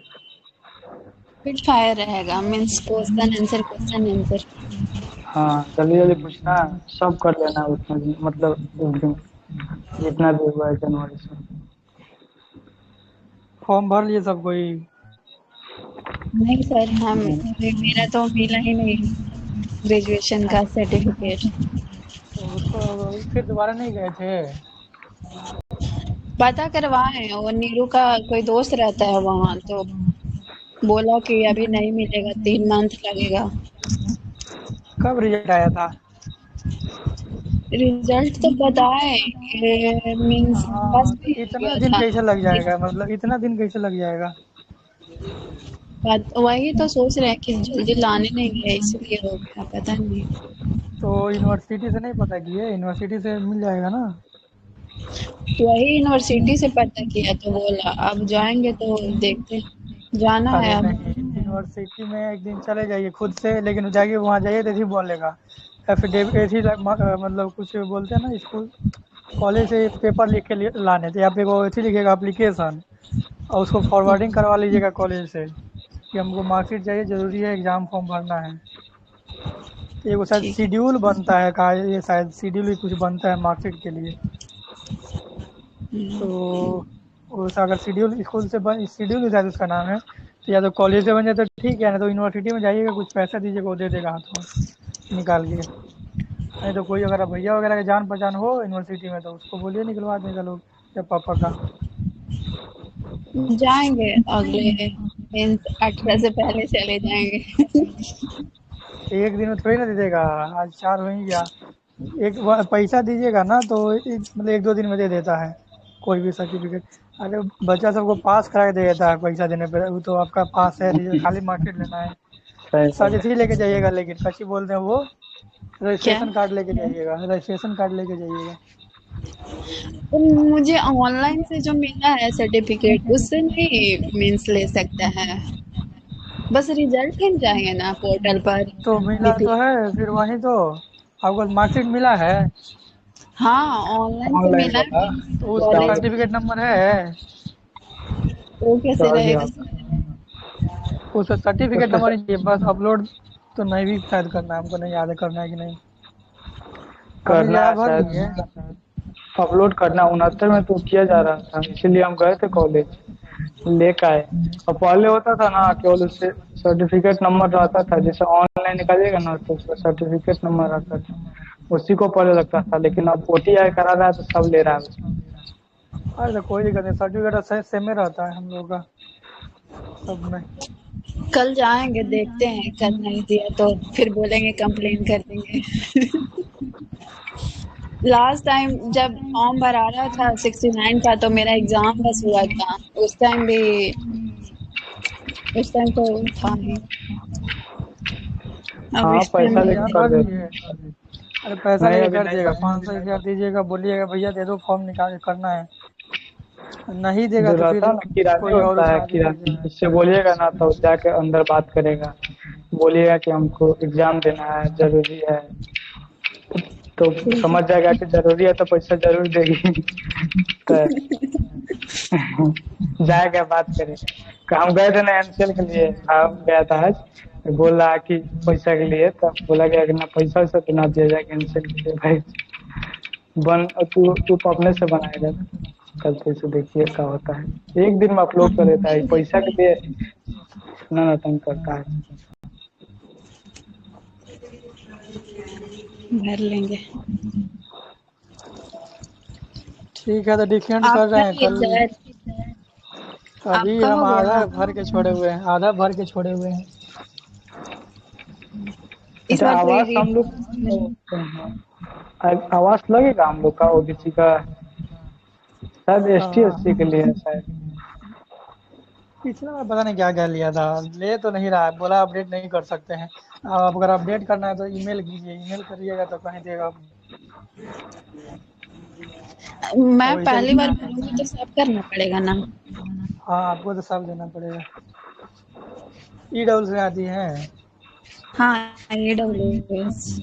फिट फायर रहेगा मीन्स क्वेश्चन आंसर। हाँ जल्दी जल्दी पूछना है, सब कर लेना है उतना दिन, मतलब उस दिन जितना भी हुआ है जनवरी से। फॉर्म भर लिए सब कोई? नहीं सर हम हम्म, मेरा तो मिला ही नहीं ग्रेजुएशन का सर्टिफिकेट। तो उसको फिर दोबारा नहीं गए थे? पता करवाए और नीरू का कोई दोस्त रहता है वहाँ तो बोला कि अभी नहीं मिलेगा 3 मंथ लगेगा। कब रिजल्ट आया था? रिजल्ट तो बताए मीन्स बस हाँ, तो भी आ इतना गया दिन था। कैसे लग जाएगा, मतलब इतना दिन कैसे लग जाएगा? वही तो सोच रहे हैं कि जल्दी लाने नहीं गए इसलिए हो गया पता नहीं। तो यूनिवर्सिटी से नहीं पता किए? यूनिवर्सिटी से मिल जाएगा ना। वही यूनिवर्सिटी से पता किया तो बोला अब जाएंगे तो देखते हैं। जाना है अरे अब। नहीं, यूनिवर्सिटी में एक दिन चले जाइए खुद से, लेकिन जाइए वहाँ जाइए तो ऐसे ही बोलेगा। एफिडेविट ऐसे ही मतलब कुछ बोलते हैं ना, स्कूल कॉलेज से पेपर लिख के लाने थे, या फिर वो ऐसे ही लिखेगा एप्लीकेशन, और उसको फॉरवर्डिंग करवा लीजिएगा कॉलेज से कि हमको मार्कशीट चाहिए, ज़रूरी है, एग्ज़ाम फॉर्म भरना है। तो एगो शायद ठीक है। शेड्यूल बनता है, कहा ये शायद शेड्यूल ही कुछ बनता है मार्कशीट के लिए। तो उस अगर शेड्यूल स्कूल से बन, शेड्यूल ही शायद उसका नाम है, तो या तो कॉलेज से बन जाए तो ठीक है, ना तो यूनिवर्सिटी में जाइएगा, कुछ पैसा दीजिएगा, वो दे देगा हाथों निकाल के। नहीं तो कोई अगर भैया वगैरह का जान पहचान हो यूनिवर्सिटी में तो उसको बोलिए निकलवा देगा लोग, या पापा का। जाएंगे अगले मीन्स 18 से पहले चले जाएंगे। एक दिन में थोड़ी ना दे देगा, आज 4 हो ही गया। पैसा दीजिएगा ना तो मतलब 1-2 दिन में दे देता है कोई भी सर्टिफिकेट। अरे बच्चा सबको पास करा के दे देता है पैसा देने पे, वो तो आपका पास है, खाली मार्कशीट लेना है। सही बोला। सर्टिफिकेट लेके जाइएगा, लेकिन कच्ची बोलते हैं वो, क्या रजिस्ट्रेशन कार्ड लेके जाइएगा, रजिस्ट्रेशन कार्ड लेके जाइएगा। तो मुझे ऑनलाइन से जो मिला है सर्टिफिकेट उससे नहीं मीन्स ले सकता है। बस रिजल्ट मिल जाएंगे ना पोर्टल पर। तो मिला तो डिक्लेयर। है, फिर वही तो आपको मार्कशीट मिला है, हाँ ऑनलाइन तो ऑनलाइन मिला है वाला तो उस पर कॉलेज। सर्टिफिकेट नंबर है। वो कैसे रह गया। रहेगा। उस पर सर्टिफिकेट उसका नंबर ही चाहिए बस, अपलोड तो नहीं भी शायद करना है, हमको नहीं याद है करना है कि नहीं। हमने करना जया है भर शायद, दिए। अपलोड करना 69 में तो किया जा रहा था, इसीलिए हम गए थे कॉलेज लेकर आए। और पहले होता था ना केवल उससे सर्टिफिकेट नंबर रहता था, जैसे ऑनलाइन निकालिएगा ना तो उसका सर्टिफिकेट नंबर रहता था, उसी को पहले लगता था, लेकिन अब OTI करा रहा है तो सब ले रहा है उसमें। अरे तो कोई दिक्कत नहीं, सर्टिफिकेट सेम में रहता है हम लोग का सब में। कल जाएंगे देखते हैं कल नहीं दिया तो फिर बोलेंगे कंप्लेन कर देंगे। लास्ट टाइम जब फॉर्म भरा रहा था 69 का, तो मेरा एग्जाम बस हुआ था। उस टाइम तो था नहीं। अब हाँ इस टाइम पैसा नहीं लेके भरते कर हमारा भी देते। है। अरे पैसा नहीं लेके अभी कर नहीं दिएगा, भरा। 500 1 हज़ार दीजिएगा, बोलिएगा भैया दे दो फॉर्म निकाल करना है। नहीं देगा जो तो फिर रहता है ना किरानी कोई और होता है, उसमें आदमी भेज किरानी देना। उससे बोलिएगा ना तो जाके अंदर बात करेगा, बोलिएगा कि हमको एग्जाम देना है, जरूरी है, तो ठीक है। समझ जाएगा कि जरूरी है तो पैसा जरूर देगी। तो जाएगा बात करेगा। हम गए थे ना एनसीएल के लिए, हम गया था आज, बोल रहा कि पैसा के लिए, तो बोला गया कि ना पैसा वैसा तो ना दिया जाएगा एनसीएल के लिए भाई। बन तू तू तो अपने से बनाएगा ना, कल से देखिए क्या होता है। एक दिन में हाँ, अपलोड कर देता है, पैसा के लिए इतना नाटक करता है। भर लेंगे। ठीक है तो डिफेंड कर रहे आपका हैं ये कल। शायद अभी आपका हम हो आधा गया। भर के छोड़े हुए हैं, आधा भर के छोड़े हुए हैं। इस अच्छा बार तो आवास हम लोग आवास लगेगा हम लोग का ओबीसी का, शायद एसटी एससी के हाँ, लिए है शायद। पिछला बार पता नहीं क्या क्या लिया था, ले तो नहीं रहा है, बोला अपडेट नहीं कर सकते हैं। अब अगर अपडेट करना है तो ईमेल कीजिए, ईमेल करिएगा तो कहीं देगा। मैं और वैसे भी पहली बार भरूंगी तो सब करना पड़ेगा ना। हाँ आपको तो सब देना पड़ेगा। ई डब्ल्यू से आती है। हाँ, AWS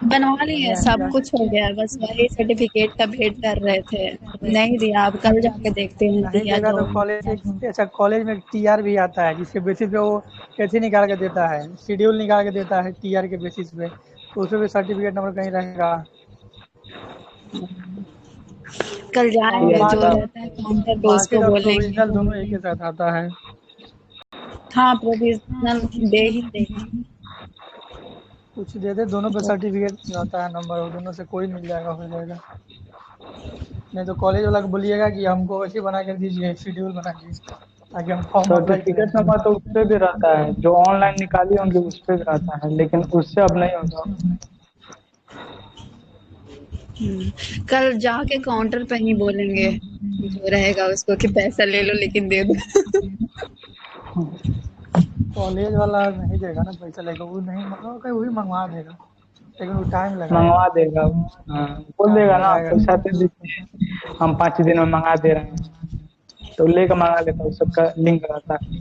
बनवा लिए, बढ़िया है सब क्या। कुछ हो गया, बस वही सर्टिफिकेट का वेट कर रहे थे। नहीं दिया, अब कल जाके देखते हैं नहीं दिया देगा तो। तो कॉलेज एक अच्छा कॉलेज में टीआर भी आता है, जिसके बेसिस पे वो कैसे निकाल के देता है, शेड्यूल निकाल के देता है टीआर के बेसिस पे, तो उसमें भी सर्टिफिकेट नंबर कहीं रहेगा। कल और जाएंगे, जो मतलब रहता है काउंटर पे उसको मार्केट और बोलेंगे। प्रोविजनल दोनों एक ही साथ आता है। हाँ, प्रोविजनल दे ही देंगे। कुछ दे दे, दोनों पे तो सर्टिफिकेट रहता है नंबर, और दोनों से कोई मिल जाएगा, हो जाएगा। नहीं तो कॉलेज वाला को बोलिएगा कि हमको ऐसे बना कर दीजिए, शेड्यूल बना के, ताकि हम फॉर्म अप्लाई करें। सर्टिफिकेट नंबर तो उस पे भी रहता है, जो ऑनलाइन निकाली होंगी उस पे भी रहता है, लेकिन उससे अब नहीं होगा। कल जाके काउंटर पे ही बोलेंगे, जो रहेगा उसको कि पैसा ले लो लेकिन दे दो। कॉलेज वाला नहीं देगा ना पैसा, लेकर वो नहीं मंगवा, वो भी मंगवा देगा, लेकिन वो टाइम लगाएगा। मंगवा देगा। हाँ बोल टाइम देगा ना लगाएगा। पैसा दे दीजिए, हम 5 दिन में मंगा दे रहे हैं, तो लेकर मंगा लेता है, सबका लिंक रहता है।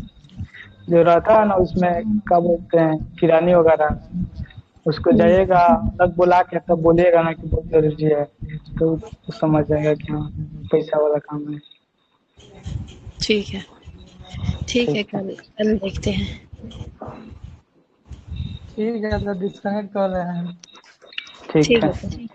जो रहता है ना उसमें क्या बोलते हैं किरानी वगैरह, उसको जाइएगा अलग बुला के तब बोलिएगा ना कि बहुत जरूरी है, तो समझ जाएगा कि हाँ पैसा वाला काम है। ठीक है, ठीक है, ठीक है। कल कल देखते हैं। ठीक है तो डिस्कनेक्ट कर रहे हैं। ठीक ठीक है। है सर।